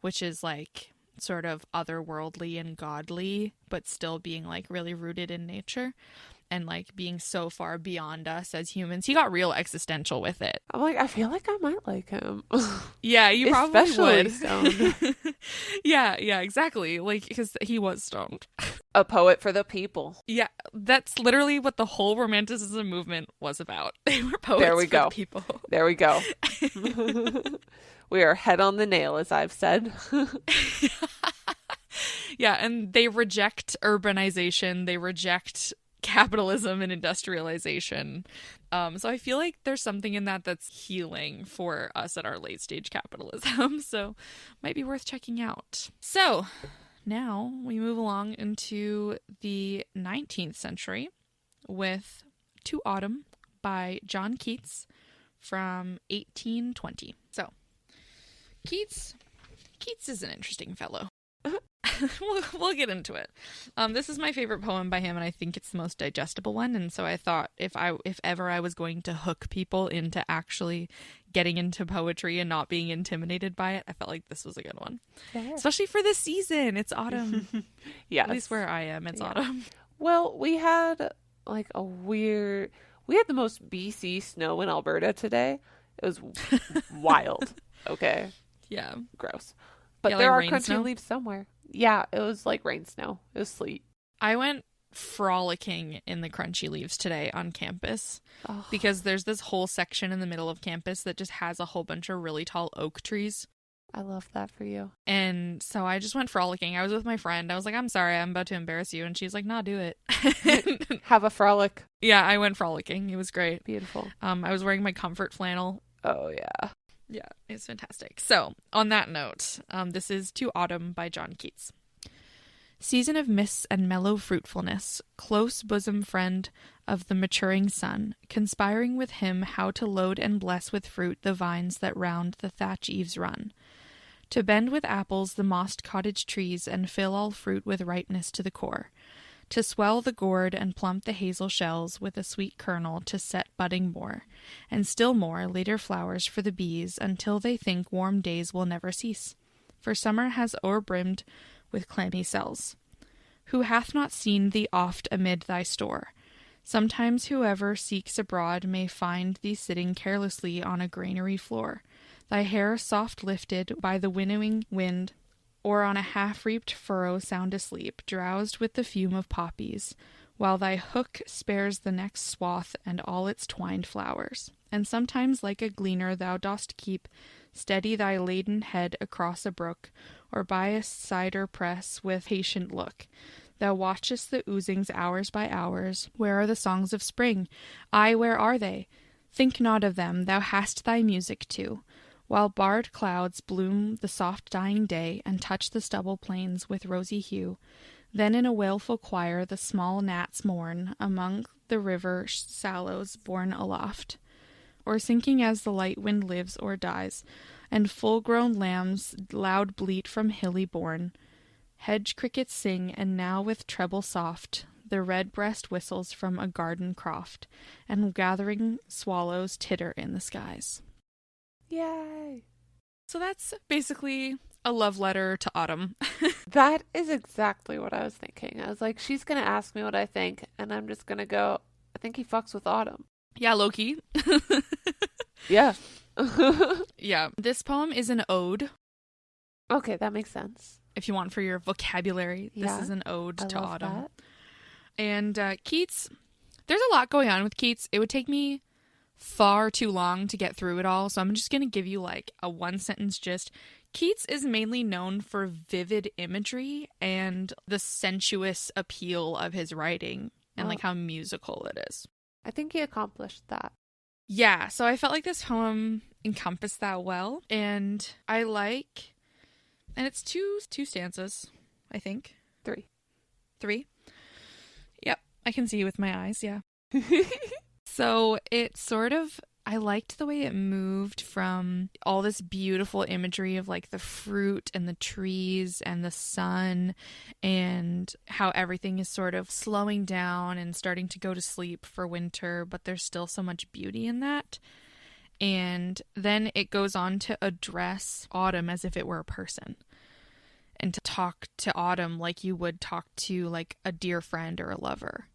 which is like sort of otherworldly and godly, but still being like really rooted in nature. And like being so far beyond us as humans. He got real existential with it. I'm like, I feel like I might like him. Yeah, you probably especially would. Stoned. Yeah, exactly. Like, because he was stoned. A poet for the people. Yeah, that's literally what the whole Romanticism movement was about. They were poets there we for go. the people. There we go. We are head on the nail, as I've said. Yeah, and they reject urbanization. They reject capitalism and industrialization. So I feel like there's something in that that's healing for us at our late stage capitalism. So might be worth checking out. So now we move along into the 19th century with To Autumn by John Keats from 1820. So Keats is an interesting fellow. We'll get into it. This is my favorite poem by him, and I think it's the most digestible one. And so I thought if ever I was going to hook people into actually getting into poetry and not being intimidated by it, I felt like this was a good one. Yeah. Especially for this season. It's autumn. Yeah, at least where I am, it's autumn. Well, we had like we had the most BC snow in Alberta today. It was wild. Okay. Yeah. Gross. But there are crunchy leaves somewhere. Yeah, it was like rain snow. It was sleet. I went frolicking in the crunchy leaves today on campus because there's this whole section in the middle of campus that just has a whole bunch of really tall oak trees. I love that for you. And so I just went frolicking. I was with my friend. I was like, I'm sorry, I'm about to embarrass you. And she's like, nah, do it. Have a frolic. Yeah, I went frolicking. It was great. Beautiful. I was wearing my comfort flannel. Oh, yeah. Yeah, it's fantastic. So, on that note, this is To Autumn by John Keats. Season of mists and mellow fruitfulness, close bosom friend of the maturing sun, conspiring with him how to load and bless with fruit the vines that round the thatch eaves run, to bend with apples the mossed cottage trees and fill all fruit with ripeness to the core, to swell the gourd and plump the hazel shells with a sweet kernel to set budding more, and still more later flowers for the bees until they think warm days will never cease. For summer has o'erbrimmed with clammy cells. Who hath not seen thee oft amid thy store? Sometimes whoever seeks abroad may find thee sitting carelessly on a granary floor, thy hair soft lifted by the winnowing wind, or on a half-reaped furrow sound asleep, drowsed with the fume of poppies, while thy hook spares the next swath and all its twined flowers. And sometimes like a gleaner thou dost keep steady thy laden head across a brook, or by a cider press with patient look. Thou watchest the oozings hours by hours. Where are the songs of spring? Ay, where are they? Think not of them, thou hast thy music too. While barred clouds bloom the soft dying day, and touch the stubble plains with rosy hue, then in a wailful choir the small gnats mourn among the river sallows borne aloft, or sinking as the light wind lives or dies, and full-grown lambs loud bleat from hilly bourne. Hedge crickets sing, and now with treble soft the red-breast whistles from a garden croft, and gathering swallows titter in the skies. Yay. So that's basically a love letter to autumn. That is exactly what I was thinking. I was like, she's going to ask me what I think, and I'm just going to go, I think he fucks with autumn. Yeah, Loki. Yeah. Yeah. This poem is an ode. Okay, that makes sense. If you want for your vocabulary, Yeah, this is an ode I to love autumn. that. And Keats, there's a lot going on with Keats. It would take me far too long to get through it all, so I'm just going to give you like a one-sentence gist. Keats is mainly known for vivid imagery and the sensuous appeal of his writing and like how musical it is. I think he accomplished that. Yeah, so I felt like this poem encompassed that well, and I like, and it's two stanzas, I think. Three? Yep, I can see you with my eyes, yeah. So it sort of, I liked the way it moved from all this beautiful imagery of like the fruit and the trees and the sun and how everything is sort of slowing down and starting to go to sleep for winter, but there's still so much beauty in that. And then it goes on to address autumn as if it were a person, and to talk to autumn like you would talk to like a dear friend or a lover.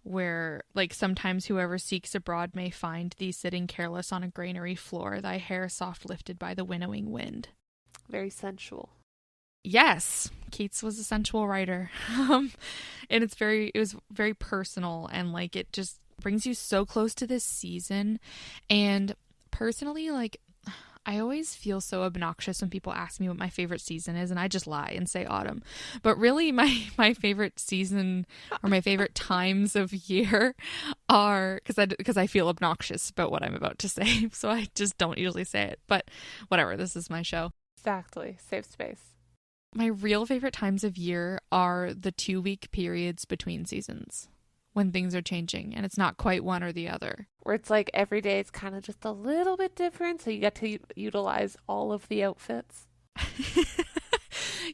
Where, like, sometimes whoever seeks abroad may find thee sitting careless on a granary floor, thy hair soft lifted by the winnowing wind. Very sensual. Yes, Keats was a sensual writer. And it was very personal, and, like, it just brings you so close to this season. And personally, like, I always feel so obnoxious when people ask me what my favorite season is, and I just lie and say autumn. But really, my favorite season or my favorite times of year are, because I feel obnoxious about what I'm about to say, so I just don't usually say it. But whatever, this is my show. Exactly. Safe space. My real favorite times of year are the 2-week periods between seasons, when things are changing and it's not quite one or the other. Where it's like every day it's kind of just a little bit different, so you get to utilize all of the outfits.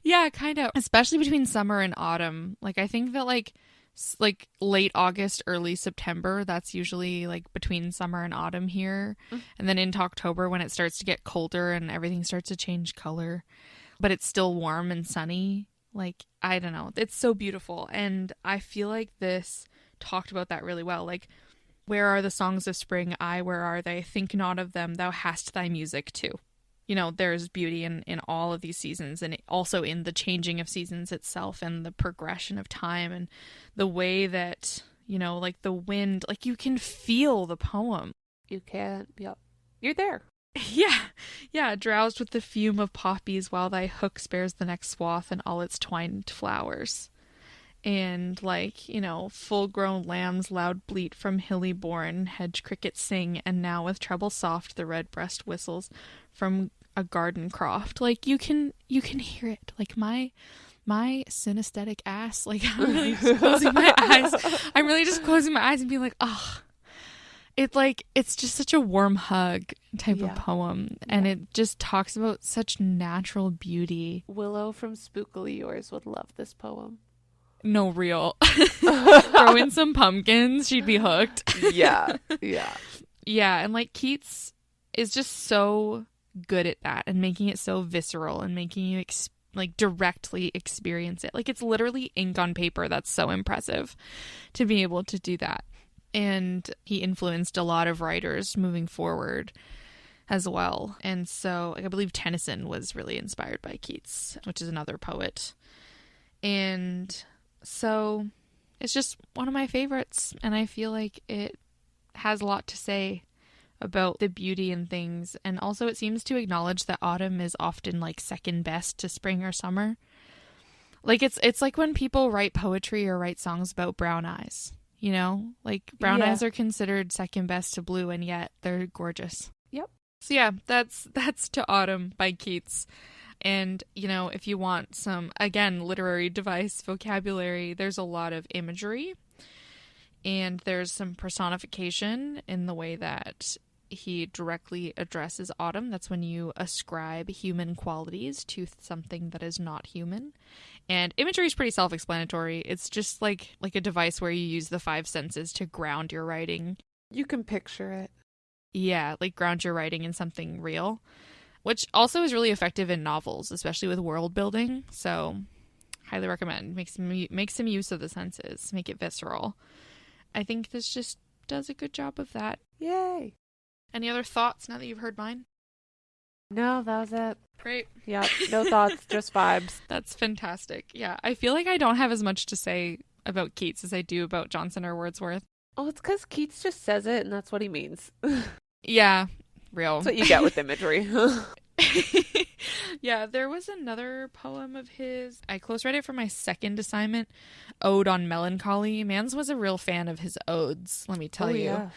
Yeah, kind of. Especially between summer and autumn. Like, I think that like late August, early September, that's usually like between summer and autumn here. And then into October when it starts to get colder and everything starts to change color, but it's still warm and sunny. Like, I don't know. It's so beautiful. And I feel like this talked about that really well. Like, where are the songs of spring? Ay, where are they? Think not of them, thou hast thy music too. You know, there's beauty in all of these seasons, and also in the changing of seasons itself and the progression of time and the way that, you know, like the wind, like you can feel the poem. You can, yep. You're there. Yeah, drowsed with the fume of poppies while thy hook spares the next swath and all its twined flowers. And like, you know, full-grown lambs loud bleat from hilly bourne, hedge crickets sing, and now with treble soft the red-breast whistles from a garden croft. Like, you can hear it. Like, my synesthetic ass, like, I'm really just closing my eyes. I'm really just closing my eyes and being like, oh, it's just such a warm hug type of poem. And it just talks about such natural beauty. Willow from Spookily Yours would love this poem. No, real. Throw in some pumpkins, she'd be hooked. Yeah. Yeah. Yeah, and like Keats is just so good at that and making it so visceral and making you like directly experience it. Like it's literally ink on paper. That's so impressive to be able to do that. And he influenced a lot of writers moving forward as well. And so like, I believe Tennyson was really inspired by Keats, which is another poet. And so it's just one of my favorites. And I feel like it has a lot to say about the beauty in things. And also it seems to acknowledge that autumn is often like second best to spring or summer. Like it's like when people write poetry or write songs about brown eyes, you know? Like brown eyes are considered second best to blue, and yet they're gorgeous. Yep. So yeah, that's To Autumn by Keats. And, you know, if you want some, again, literary device vocabulary, there's a lot of imagery. And there's some personification in the way that he directly addresses autumn. That's when you ascribe human qualities to something that is not human. And imagery is pretty self-explanatory. It's just like a device where you use the five senses to ground your writing. You can picture it. Yeah, like ground your writing in something real, which also is really effective in novels, especially with world building. So highly recommend. Make some use of the senses. Make it visceral. I think this just does a good job of that. Yay. Any other thoughts now that you've heard mine? No, that was it. Great. Yeah, no thoughts, just vibes. That's fantastic. Yeah, I feel like I don't have as much to say about Keats as I do about Jonson or Wordsworth. Oh, it's because Keats just says it and that's what he means. Yeah, real. That's what you get with imagery. Yeah, there was another poem of his. I close read it for my second assignment, Ode on Melancholy. Mans was a real fan of his odes, let me tell you. Yeah.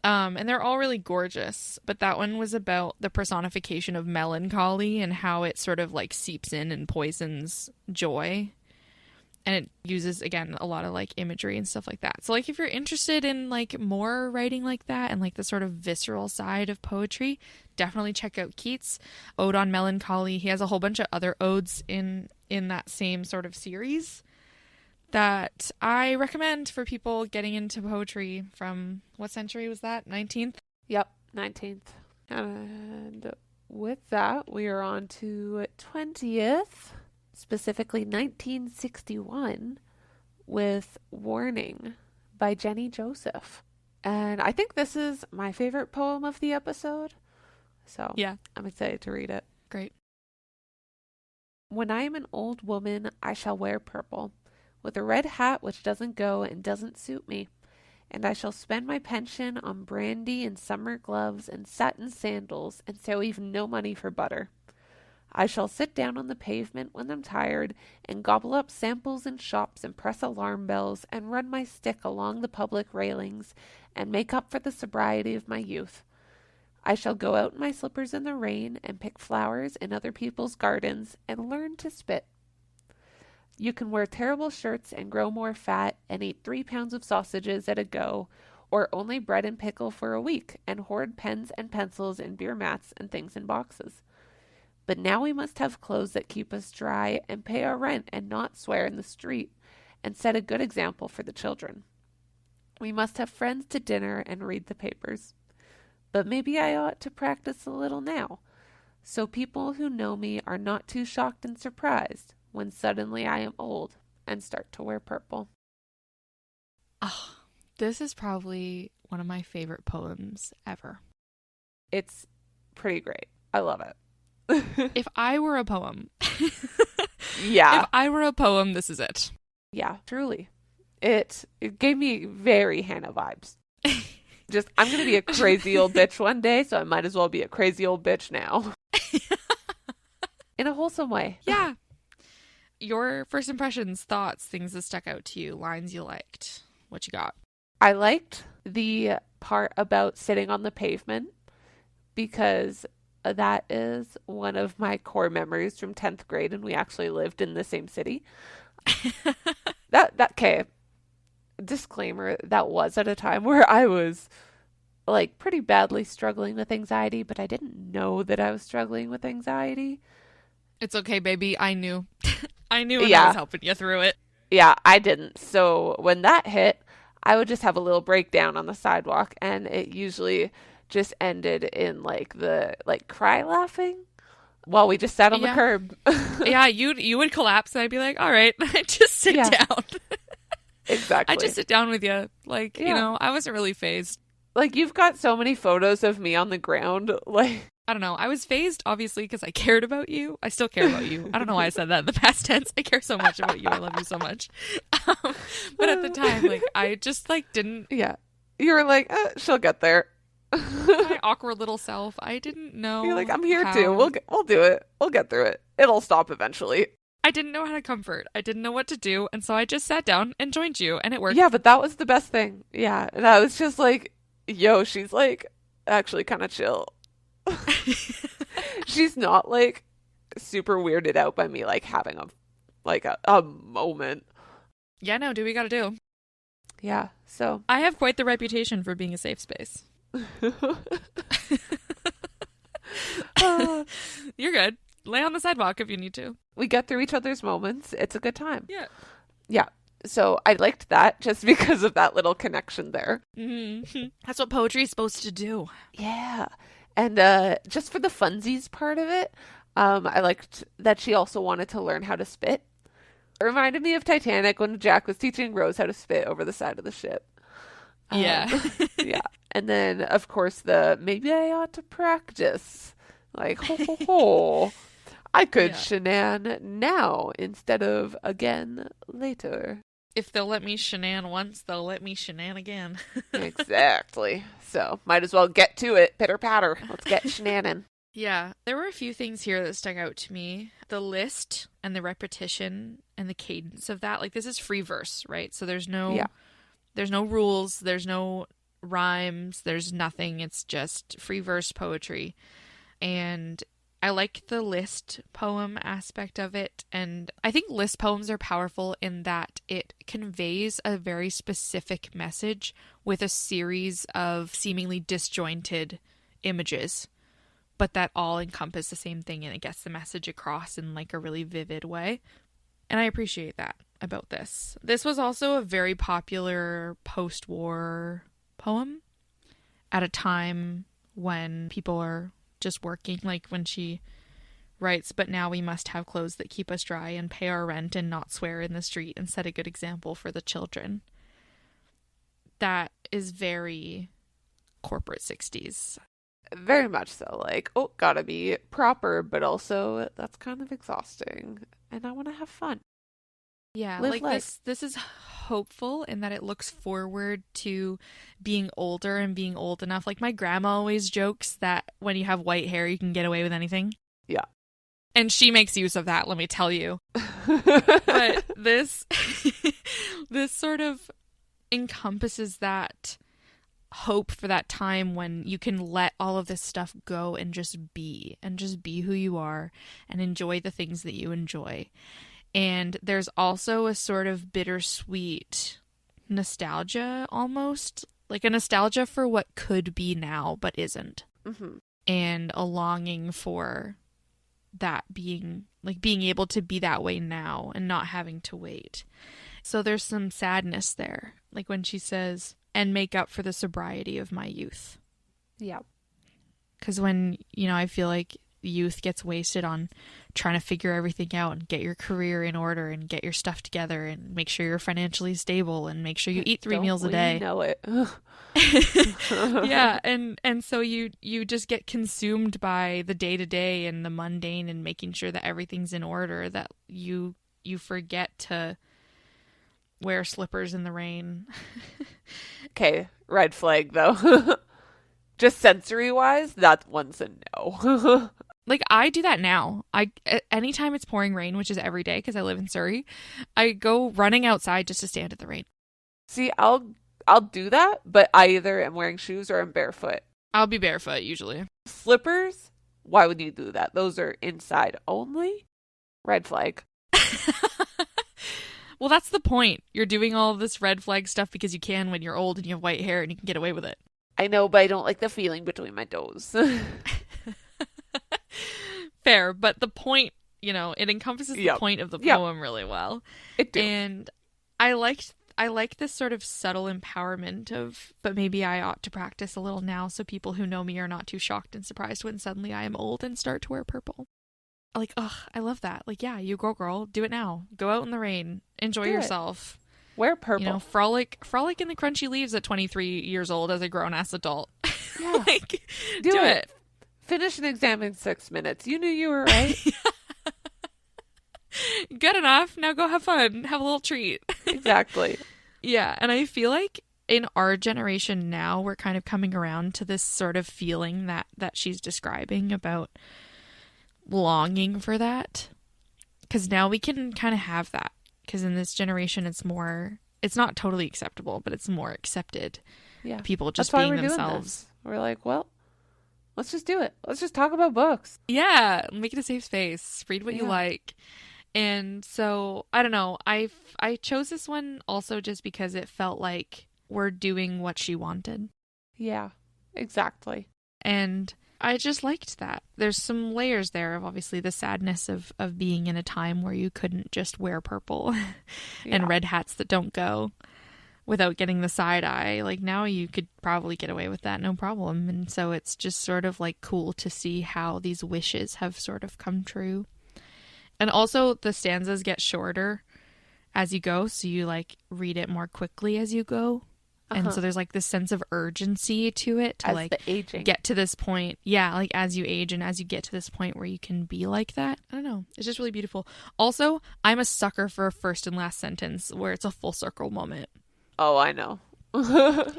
And they're all really gorgeous, but that one was about the personification of melancholy and how it sort of like seeps in and poisons joy. And it uses, again, a lot of like imagery and stuff like that. So like if you're interested in like more writing like that and like the sort of visceral side of poetry, definitely check out Keats' Ode on Melancholy. He has a whole bunch of other odes in that same sort of series that I recommend for people getting into poetry from, what century was that? 19th? Yep, 19th. And with that, we are on to 20th. Specifically 1961, with Warning by Jenny Joseph. And I think this is my favorite poem of the episode. So yeah, I'm excited to read it. Great. When I am an old woman, I shall wear purple, with a red hat which doesn't go and doesn't suit me. And I shall spend my pension on brandy and summer gloves and satin sandals, and save no money for butter. I shall sit down on the pavement when I'm tired and gobble up samples in shops and press alarm bells and run my stick along the public railings and make up for the sobriety of my youth. I shall go out in my slippers in the rain and pick flowers in other people's gardens and learn to spit. You can wear terrible shirts and grow more fat and eat 3 pounds of sausages at a go, or only bread and pickle for a week and hoard pens and pencils and beer mats and things in boxes. But now we must have clothes that keep us dry and pay our rent and not swear in the street and set a good example for the children. We must have friends to dinner and read the papers. But maybe I ought to practice a little now, so people who know me are not too shocked and surprised when suddenly I am old and start to wear purple. Oh, this is probably one of my favorite poems ever. It's pretty great. I love it. If I were a poem. Yeah. If I were a poem, this is it. Yeah, truly. It gave me very Hannah vibes. Just, I'm going to be a crazy old bitch one day, so I might as well be a crazy old bitch now. In a wholesome way. Yeah. Your first impressions, thoughts, things that stuck out to you, lines you liked. What you got? I liked the part about sitting on the pavement because that is one of my core memories from 10th grade, and we actually lived in the same city. Okay, disclaimer, that was at a time where I was like pretty badly struggling with anxiety, but I didn't know that I was struggling with anxiety. It's okay, baby. I knew. I knew when I was helping you through it. Yeah, I didn't. So when that hit, I would just have a little breakdown on the sidewalk, and it usually just ended in like the like cry laughing while we just sat on the Yeah. curb. Yeah, you would collapse and I'd be like, all right, just sit Yeah, down. I just exactly. sit down with you. Like, Yeah. I wasn't really phased. Like you've got so many photos of me on the ground. Like I don't know. I was phased, obviously, because I cared about you. I still care about you. I don't know why I said that in the past tense. I care so much about you. I love you so much. Um, but at the time, like, I just, like, didn't, yeah. You were like, she'll get there. my awkward little self, I didn't You're like, know I'm here too. how, We'll do it. We'll get through it. It'll stop eventually. I didn't know how to comfort. I didn't know what to do. And so I just sat down and joined you, and it worked. Yeah, but that was the best thing. Yeah. And I was just like, yo, she's like actually kind of chill. She's not like super weirded out by me like having a moment. Yeah, no, do what we gotta do. Yeah. So I have quite the reputation for being a safe space. uh, You're good. Lay on the sidewalk if you need to. we get through each other's moments. It's a good time. Yeah. Yeah. So I liked that just because of that little connection there. Mm-hmm. That's what poetry is supposed to do. Yeah. And just for the funsies part of it, I liked that she also wanted to learn how to spit. It reminded me of Titanic when Jack was teaching Rose how to spit over the side of the ship. Yeah. Yeah. And then, of course, the maybe I ought to practice. Like, ho, ho, ho. I could Yeah. shenan now instead of again later. If they'll let me shenan once, they'll let me shenan again. Exactly. So, might as well get to it. Pitter patter. Let's get shenanin. Yeah. There were a few things here that stuck out to me. The list and the repetition and the cadence of that. Like, this is free verse, right? So there's no rules, there's no rhymes, there's nothing. It's just free verse poetry. And I like the list poem aspect of it. And I think list poems are powerful in that it conveys a very specific message with a series of seemingly disjointed images, but that all encompass the same thing, and it gets the message across in like a really vivid way. And I appreciate that about this. This was also a very popular post-war poem at a time when people are just working, like when she writes, but now we must have clothes that keep us dry and pay our rent and not swear in the street and set a good example for the children. That is very corporate 60s. Very much so. Like, oh, gotta be proper, but also that's kind of exhausting. And I want to have fun. Yeah, Live like life. this is hopeful in that it looks forward to being older and being old enough. Like my grandma always jokes that when you have white hair, you can get away with anything. Yeah. And she makes use of that, let me tell you. But this this sort of encompasses that hope for that time when you can let all of this stuff go and just be who you are and enjoy the things that you enjoy. And there's also a sort of bittersweet nostalgia, almost like a nostalgia for what could be now but isn't. Mm-hmm. And a longing for that being able to be that way now and not having to wait. So there's some sadness there, like when she says, and make up for the sobriety of my youth. Yeah. Because when, I feel like youth gets wasted on trying to figure everything out and get your career in order and get your stuff together and make sure you're financially stable and make sure you eat 3 meals a day. Know it. Yeah, and so you just get consumed by the day-to-day and the mundane and making sure that everything's in order, that you forget to wear slippers in the rain. Okay, red flag though. Just sensory wise, that one's a no. Like, I do that now. Anytime it's pouring rain, which is every day because I live in Surrey, I go running outside just to stand in the rain. See, I'll do that, but I either am wearing shoes or I'm barefoot. I'll be barefoot usually. Slippers? Why would you do that? Those are inside only. Red flag. Well, that's the point. You're doing all of this red flag stuff because you can when you're old and you have white hair and you can get away with it. I know, but I don't like the feeling between my toes. Fair, but the point, it encompasses the point of the poem really well. It do. And I like this sort of subtle empowerment of, but maybe I ought to practice a little now so people who know me are not too shocked and surprised when suddenly I am old and start to wear purple. Like, ugh, I love that. Like, yeah, you girl, do it now. Go out in the rain. Enjoy yourself. Wear purple. You know, frolic in the crunchy leaves at 23 years old as a grown-ass adult. Yeah. Like, do it. Finish an exam in 6 minutes. You knew you were right. Good enough. Now go have fun. Have a little treat. Exactly. Yeah, and I feel like in our generation now, we're kind of coming around to this sort of feeling that she's describing about longing for that. Because now we can kind of have that. Because in this generation, it's not totally acceptable, but it's more accepted. Yeah. People just being themselves. We're like, well, let's just do it. Let's just talk about books. Yeah. Make it a safe space. Read what you like. And so, I don't know. I chose this one also just because it felt like we're doing what she wanted. Yeah, exactly. And I just liked that. There's some layers there of obviously the sadness of being in a time where you couldn't just wear purple and red hats that don't go without getting the side eye. Like now you could probably get away with that, no problem. And so it's just sort of like cool to see how these wishes have sort of come true. And also the stanzas get shorter as you go, so you like read it more quickly as you go. And so there's like this sense of urgency to it to like get to this point. Yeah, like as you age and as you get to this point where you can be like that. I don't know. It's just really beautiful. Also, I'm a sucker for a first and last sentence where it's a full circle moment. Oh, I know.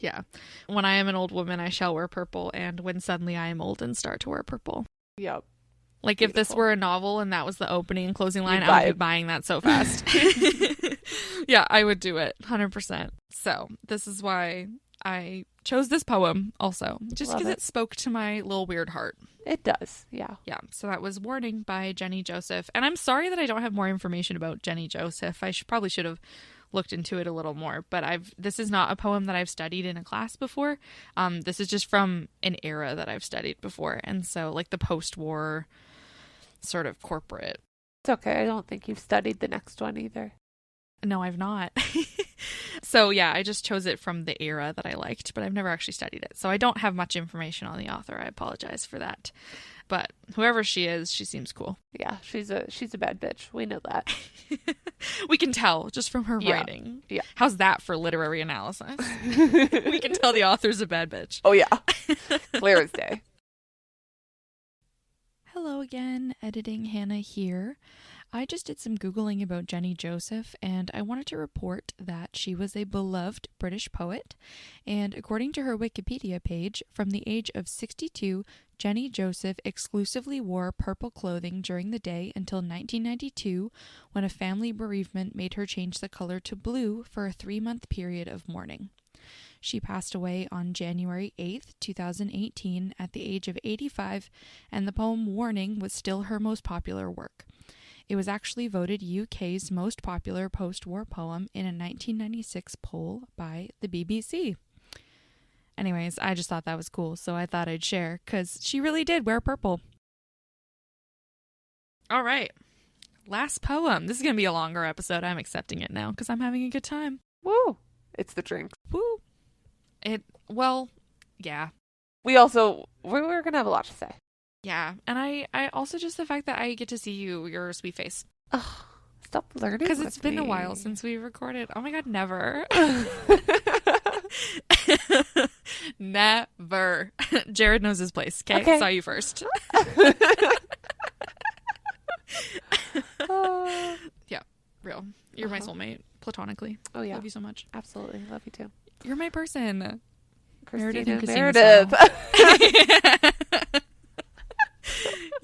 Yeah. When I am an old woman, I shall wear purple. And when suddenly I am old and start to wear purple. Yep. Like beautiful. If this were a novel and that was the opening and closing line, I would be buying that so fast. Yeah, I would do it 100%. So this is why I chose this poem also, just because it spoke to my little weird heart. It does. Yeah. Yeah. So that was Warning by Jenny Joseph. And I'm sorry that I don't have more information about Jenny Joseph. I probably should have looked into it a little more, but this is not a poem that I've studied in a class before. This is just from an era that I've studied before. And so like the post-war sort of corporate. It's okay. I don't think you've studied the next one either. No, I've not. So yeah, I just chose it from the era that I liked, but I've never actually studied it. So I don't have much information on the author. I apologize for that. But whoever she is, she seems cool. Yeah, she's a bad bitch. We know that. We can tell just from her writing. Yeah. How's that for literary analysis? We can tell the author's a bad bitch. Oh yeah. Clear as day. Hello again, Editing Hannah here. I just did some Googling about Jenny Joseph, and I wanted to report that she was a beloved British poet, and according to her Wikipedia page, from the age of 62, Jenny Joseph exclusively wore purple clothing during the day until 1992, when a family bereavement made her change the color to blue for a 3-month period of mourning. She passed away on January 8th, 2018, at the age of 85, and the poem Warning was still her most popular work. It was actually voted UK's most popular post-war poem in a 1996 poll by the BBC. Anyways, I just thought that was cool, so I thought I'd share, because she really did wear purple. All right. Last poem. This is going to be a longer episode. I'm accepting it now, because I'm having a good time. Woo! It's the drink. Woo! Yeah. We're going to have a lot to say. Yeah, and I also just the fact that I get to see your sweet face. Ugh, stop learning. Because it's been a while since we recorded. Oh my god, never. Never. Jared knows his place, okay? Saw you first. Yeah, real. You're my soulmate, platonically. Oh yeah. Love you so much. Absolutely. Love you too. You're my person. Meredith.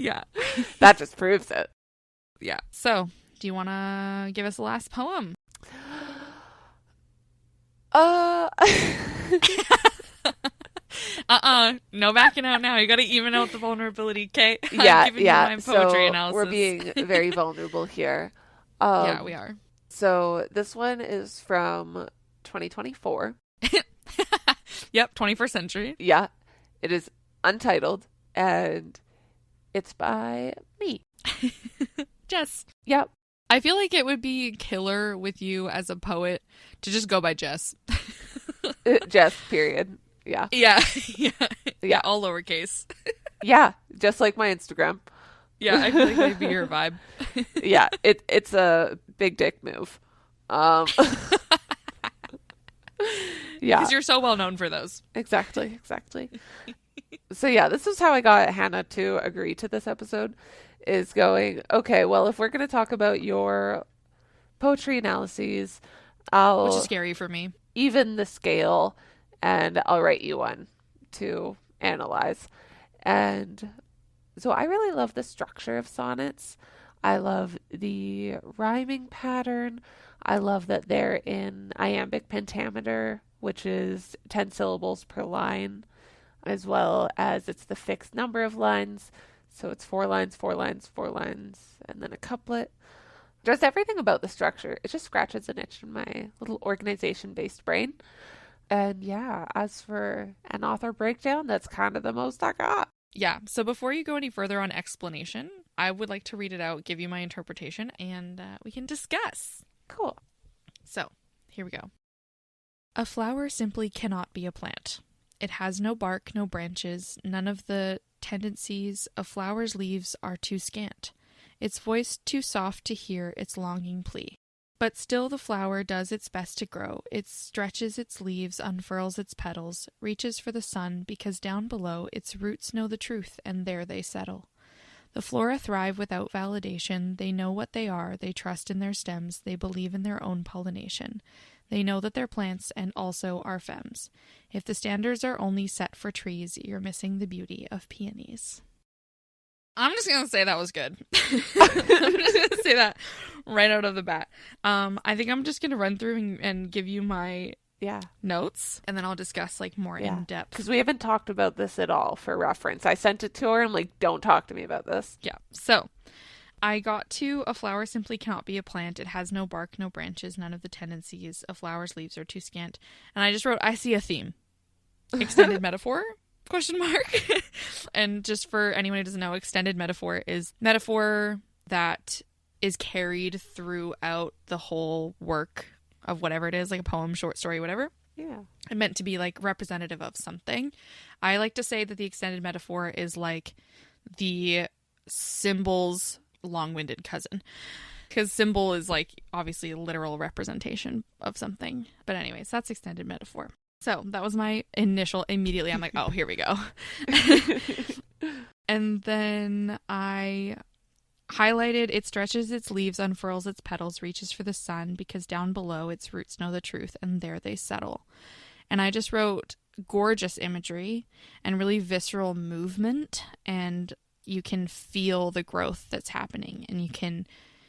Yeah. That just proves it. Yeah. So, do you want to give us the last poem? No backing out now. You got to even out the vulnerability, okay? Yeah, I'm giving you my poetry analysis. We're being very vulnerable here. Yeah, we are. So, this one is from 2024. Yep, 21st century. Yeah. It is untitled, and it's by me. Jess. Yep. I feel like it would be killer with you as a poet to just go by Jess. Jess, period. Yeah. Yeah. Yeah. Yeah. All lowercase. Yeah. Just like my Instagram. Yeah, I feel like that'd be your vibe. Yeah. It's a big dick move. Yeah. Because you're so well known for those. Exactly. So yeah, this is how I got Hannah to agree to this episode, is going, okay, well, if we're going to talk about your poetry analyses, Which is scary for me. even the scale and I'll write you one to analyze. And so I really love the structure of sonnets. I love the rhyming pattern. I love that they're in iambic pentameter, which is 10 syllables per line, as well as it's the fixed number of lines. So it's 4 lines, 4 lines, 4 lines, and then a couplet. Just everything about the structure. It just scratches an itch in my little organization-based brain. And yeah, as for an author breakdown, that's kind of the most I got. Yeah, so before you go any further on explanation, I would like to read it out, give you my interpretation, and we can discuss. Cool. So, here we go. A flower simply cannot be a plant. It has no bark, no branches, none of the tendencies. A flower's leaves are too scant, its voice too soft to hear its longing plea. But still the flower does its best to grow. It stretches its leaves, unfurls its petals, reaches for the sun, because down below its roots know the truth, and there they settle. The flora thrive without validation. They know what they are. They trust in their stems. They believe in their own pollination. They know that they're plants and also are femmes. If the standards are only set for trees, you're missing the beauty of peonies. I'm just going to say that was good. I'm just going to say that right out of the bat. I think I'm just going to run through and give you my notes, and then I'll discuss like more in depth. Because we haven't talked about this at all for reference. I sent it to her. I'm like, don't talk to me about this. Yeah. So I got to a flower simply cannot be a plant. It has no bark, no branches, none of the tendencies. A flower's leaves are too scant. And I just wrote, I see a theme. Extended metaphor? Question mark. And just for anyone who doesn't know, extended metaphor is metaphor that is carried throughout the whole work of whatever it is, like a poem, short story, whatever. Yeah. It meant to be like representative of something. I like to say that the extended metaphor is like the symbol's long-winded cousin, because symbol is like obviously a literal representation of something. But anyways, that's extended metaphor. So that was my initial, immediately I'm like, oh, here we go. And then I highlighted, it stretches its leaves, unfurls its petals, reaches for the sun, because down below its roots know the truth, and there they settle. And I just wrote gorgeous imagery and really visceral movement, and you can feel the growth that's happening, and you can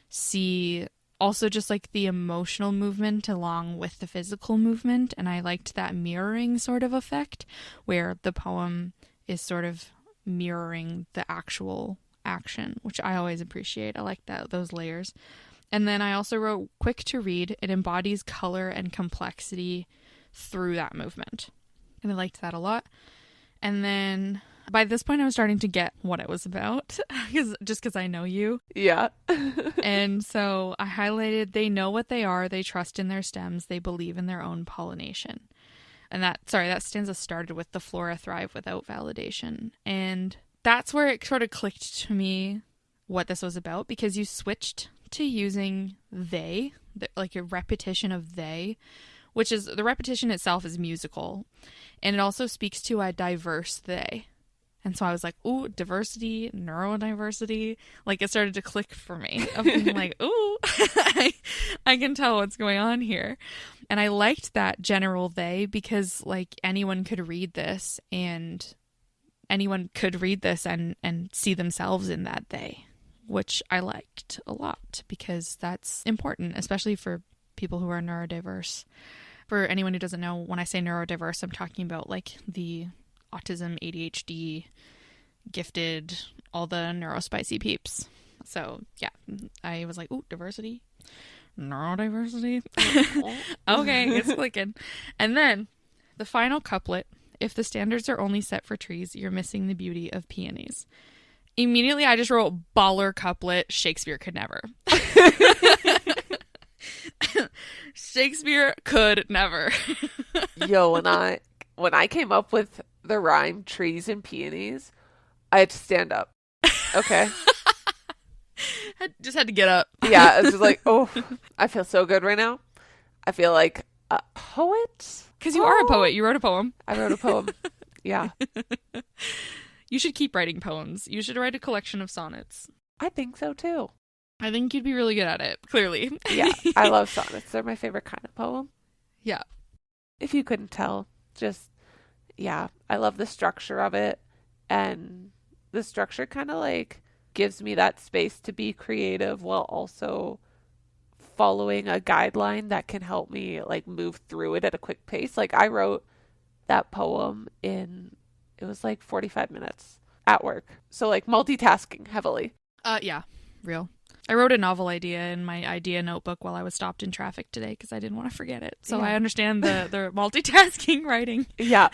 see also just like the emotional movement along with the physical movement. And I liked that mirroring sort of effect where the poem is sort of mirroring the actual action, which I always appreciate. I like those layers. And then I also wrote quick to read. It embodies color and complexity through that movement, and I liked that a lot. And then by this point I was starting to get what it was about, because I know you. Yeah. And so I highlighted, they know what they are, they trust in their stems, they believe in their own pollination. And that stanza started with the flora thrive without validation. And that's where it sort of clicked to me what this was about, because you switched to using they, like a repetition of they, which is, the repetition itself is musical. And it also speaks to a diverse they. And so I was like, ooh, diversity, neurodiversity. Like, it started to click for me. Of being like, ooh, I can tell what's going on here. And I liked that general they, because like anyone could read this and see themselves in that they, which I liked a lot, because that's important, especially for people who are neurodiverse. For anyone who doesn't know, when I say neurodiverse, I'm talking about like the autism, ADHD, gifted, all the neurospicy peeps. So yeah, I was like, ooh, diversity, neurodiversity. Okay, it's clicking. And then the final couplet, if the standards are only set for trees, you're missing the beauty of peonies. Immediately I just wrote baller couplet, Shakespeare could never. Shakespeare could never. Yo, when I came up with the rhyme trees and peonies, I had to stand up. Okay. Just had to get up. Yeah, I was just like, oh, I feel so good right now. I feel like a poet. Because you are a poet. You wrote a poem. I wrote a poem. Yeah. You should keep writing poems. You should write a collection of sonnets. I think so too. I think you'd be really good at it, clearly. Yeah, I love sonnets. They're my favorite kind of poem. Yeah. If you couldn't tell, just, yeah, I love the structure of it. And the structure kind of like gives me that space to be creative while also following a guideline that can help me like move through it at a quick pace. Like I wrote that poem in, it was like 45 minutes at work. So like multitasking heavily. Yeah, real. I wrote a novel idea in my idea notebook while I was stopped in traffic today because I didn't want to forget it. So Yeah. I understand the multitasking writing. Yeah.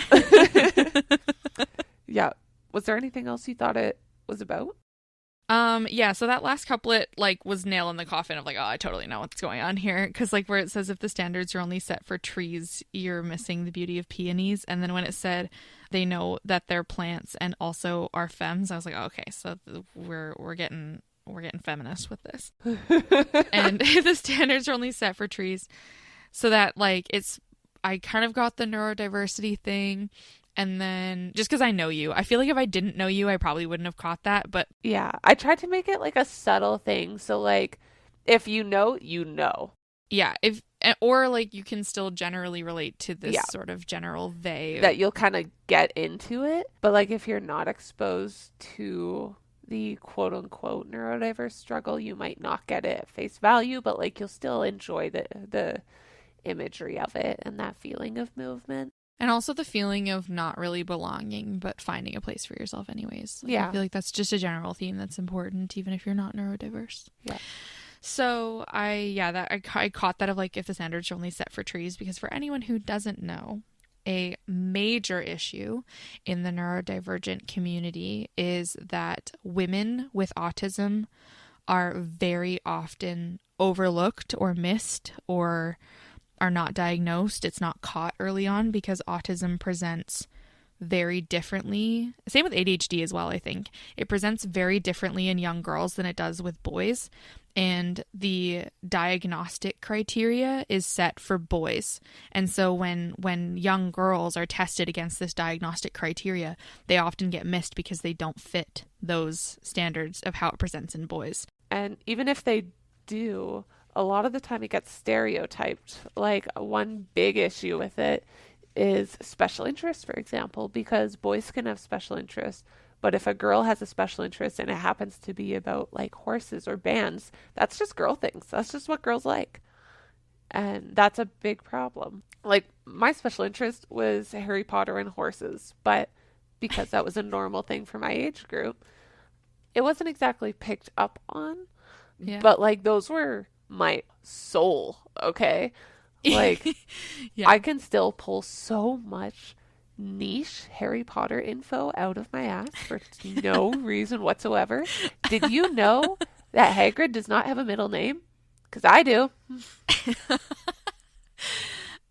Yeah. Was there anything else you thought it was about? Yeah, so that last couplet like was nail in the coffin of like, oh, I totally know what's going on here, because like where it says if the standards are only set for trees, you're missing the beauty of peonies, and then when it said they know that they're plants and also are femmes, I was like, oh, okay, so we're getting feminist with this. And if the standards are only set for trees, so that like I kind of got the neurodiversity thing. And then, just because I know you, I feel like if I didn't know you, I probably wouldn't have caught that. But Yeah, I tried to make it like a subtle thing. So like, if you know, you know. yeah, or like you can still generally relate to this Yeah. sort of general they. That you'll kind of get into it. But like, if you're not exposed to the quote unquote neurodiverse struggle, you might not get it at face value, but like you'll still enjoy the imagery of it and that feeling of movement. And also the feeling of not really belonging, but finding a place for yourself anyways. Like, Yeah. I feel like that's just a general theme that's important, even if you're not neurodiverse. Yeah. So I caught that of like if the standards are only set for trees, because for anyone who doesn't know, a major issue in the neurodivergent community is that women with autism are very often overlooked or missed or are not diagnosed. It's not caught early on because autism presents very differently. Same with ADHD as well, I think. It presents very differently in young girls than it does with boys. And the diagnostic criteria is set for boys. And so when young girls are tested against this diagnostic criteria, they often get missed because they don't fit those standards of how it presents in boys. And even if they do, a lot of the time it gets stereotyped. Like one big issue with it is special interest, for example, because boys can have special interests. But if a girl has a special interest and it happens to be about like horses or bands, that's just girl things. That's just what girls like. And that's a big problem. Like my special interest was Harry Potter and horses, but because that was a normal thing for my age group, it wasn't exactly picked up on. Yeah. But like those were my soul, okay? Like Yeah. I can still pull so much niche Harry Potter info out of my ass for no reason whatsoever. Did you know that Hagrid does not have a middle name? Because I do.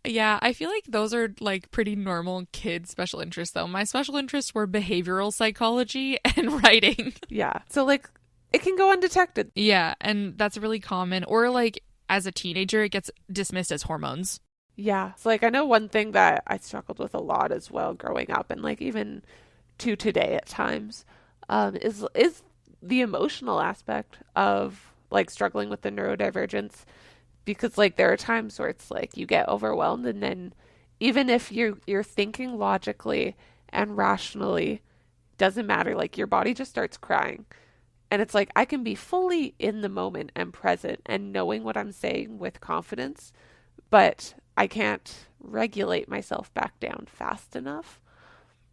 Yeah, I feel like those are like pretty normal kid special interests though. My special interests were behavioral psychology and writing. Yeah. So like it can go undetected. Yeah, and that's really common. Or like as a teenager, it gets dismissed as hormones. Yeah. So like I know one thing that I struggled with a lot as well growing up and like even to today at times is the emotional aspect of like struggling with the neurodivergence, because like there are times where it's like you get overwhelmed and then even if you're thinking logically and rationally, doesn't matter, like your body just starts crying. And it's like I can be fully in the moment and present and knowing what I'm saying with confidence, but I can't regulate myself back down fast enough.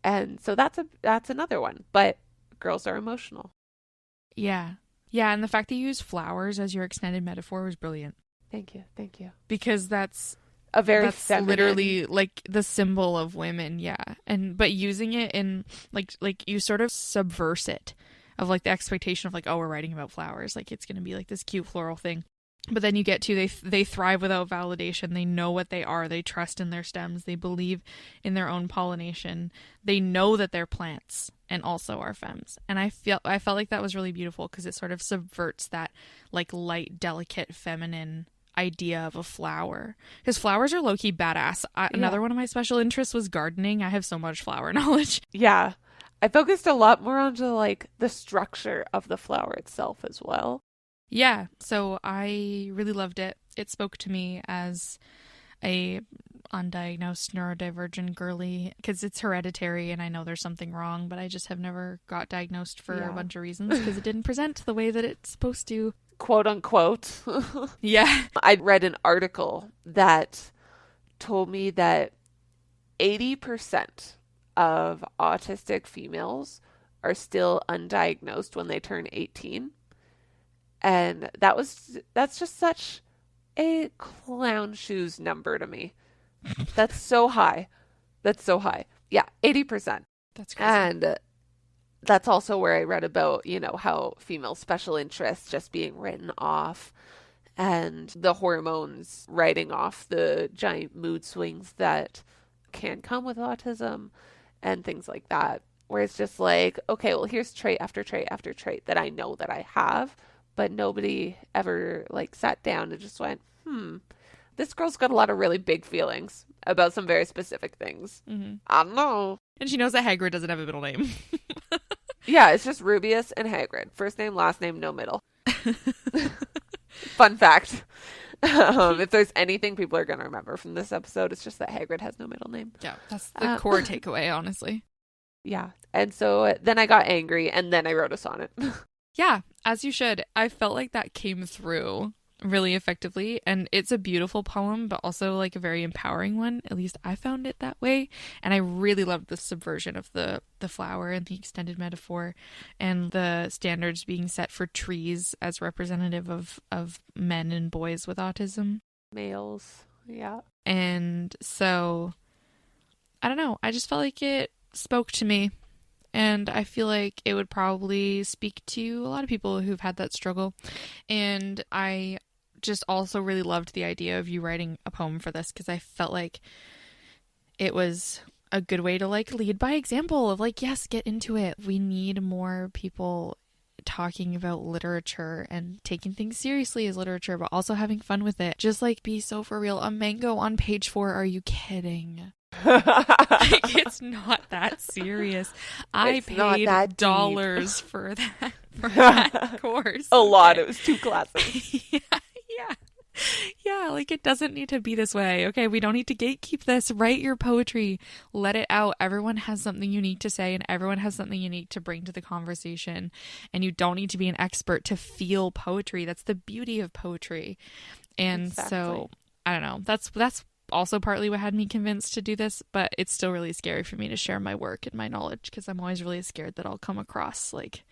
And so that's another one. But girls are emotional. Yeah. Yeah, and the fact that you use flowers as your extended metaphor was brilliant. Thank you. Thank you. Because that's That's feminine. literally like the symbol of women, yeah. But using it in like you sort of subverse it of like the expectation of like, oh, we're writing about flowers, like it's gonna be like this cute floral thing. But then you get to they thrive without validation. They know what they are. They trust in their stems. They believe in their own pollination. They know that they're plants and also are femmes. And I felt like that was really beautiful because it sort of subverts that like light, delicate, feminine idea of a flower. Because flowers are low-key badass. Another one of my special interests was gardening. I have so much flower knowledge. Yeah. I focused a lot more onto like the structure of the flower itself as well. Yeah, so I really loved it. It spoke to me as a undiagnosed neurodivergent girly because it's hereditary and I know there's something wrong, but I just have never got diagnosed for a bunch of reasons because it didn't present the way that it's supposed to. Quote unquote. Yeah. I read an article that told me that 80% of autistic females are still undiagnosed when they turn 18. And that's just such a clown shoes number to me. That's so high. That's so high. Yeah, 80%. That's crazy. And that's also where I read about, you know, how female special interests just being written off and the hormones writing off the giant mood swings that can come with autism and things like that. Where it's just like, okay, well, here's trait after trait after trait that I know that I have. But nobody ever like sat down and just went, this girl's got a lot of really big feelings about some very specific things. Mm-hmm. I don't know. And she knows that Hagrid doesn't have a middle name. Yeah, it's just Rubius and Hagrid. First name, last name, no middle. Fun fact. If there's anything people are going to remember from this episode, it's just that Hagrid has no middle name. Yeah, that's the core takeaway, honestly. Yeah. And so then I got angry and then I wrote a sonnet. Yeah, as you should. I felt like that came through really effectively, and it's a beautiful poem, but also like a very empowering one. At least I found it that way, and I really loved the subversion of the flower and the extended metaphor and the standards being set for trees as representative of men and boys with autism. Males, yeah. And so, I don't know, I just felt like it spoke to me. And I feel like it would probably speak to a lot of people who've had that struggle. And I just also really loved the idea of you writing a poem for this because I felt like it was a good way to like lead by example of like, yes, get into it. We need more people talking about literature and taking things seriously as literature, but also having fun with it. Just like be so for real. A mango on page 4. Are you kidding? Like, it's not that serious. I paid dollars for that course. A lot. It was 2 classes. Yeah, like it doesn't need to be this way. Okay, we don't need to gatekeep this. Write your poetry. Let it out. Everyone has something unique to say and everyone has something unique to bring to the conversation. And you don't need to be an expert to feel poetry. That's the beauty of poetry. And so, I don't know. That's also partly what had me convinced to do this, but it's still really scary for me to share my work and my knowledge because I'm always really scared that I'll come across like,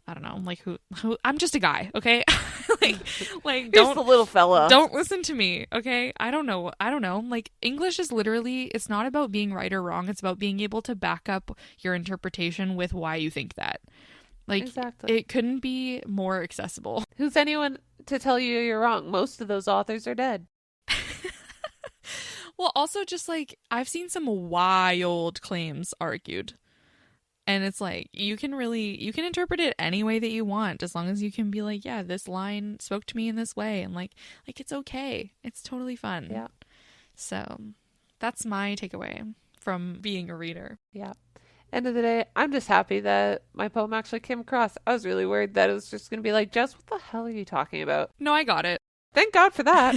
I don't know, like who I'm just a guy, okay? like don't the little fella. Don't listen to me, okay? I don't know. Like English is literally, it's not about being right or wrong. It's about being able to back up your interpretation with why you think that. Like exactly. It couldn't be more accessible. Who's anyone to tell you you're wrong? Most of those authors are dead. Well, also just like I've seen some wild claims argued. And it's like you can interpret it any way that you want as long as you can be like, yeah, this line spoke to me in this way and like it's okay. It's totally fun. Yeah. So that's my takeaway from being a reader. Yeah. End of the day, I'm just happy that my poem actually came across. I was really worried that it was just going to be like, Jess, what the hell are you talking about? No, I got it. Thank God for that.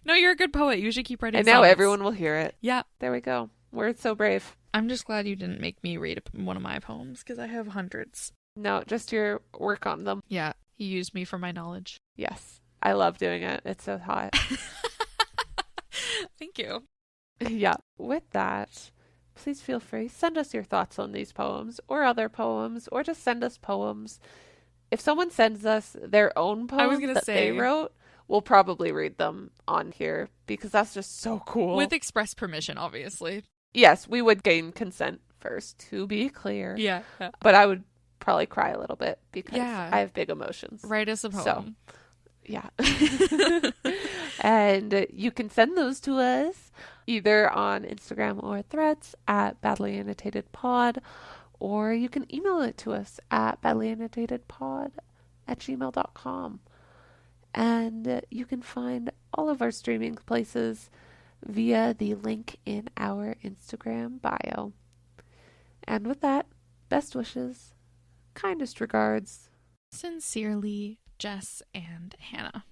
No, you're a good poet. You should keep writing And songs. now everyone will hear it. Yeah. There we go. We're so brave. I'm just glad you didn't make me read one of my poems because I have hundreds. No, just your work on them. Yeah. You used me for my knowledge. Yes. I love doing it. It's so hot. Thank you. Yeah. With that, please feel free. Send us your thoughts on these poems or other poems or just send us poems. If someone sends us their own poems they wrote, we'll probably read them on here because that's just so cool. With express permission, obviously. Yes, we would gain consent first, to be clear. Yeah. But I would probably cry a little bit because I have big emotions. Write us a poem. So, Yeah. And you can send those to us either on Instagram or Threads at badlyannotatedpod, or you can email it to us at badlyannotatedpod@gmail.com. And you can find all of our streaming places via the link in our Instagram bio. And with that, best wishes, kindest regards. Sincerely, Jess and Hannah.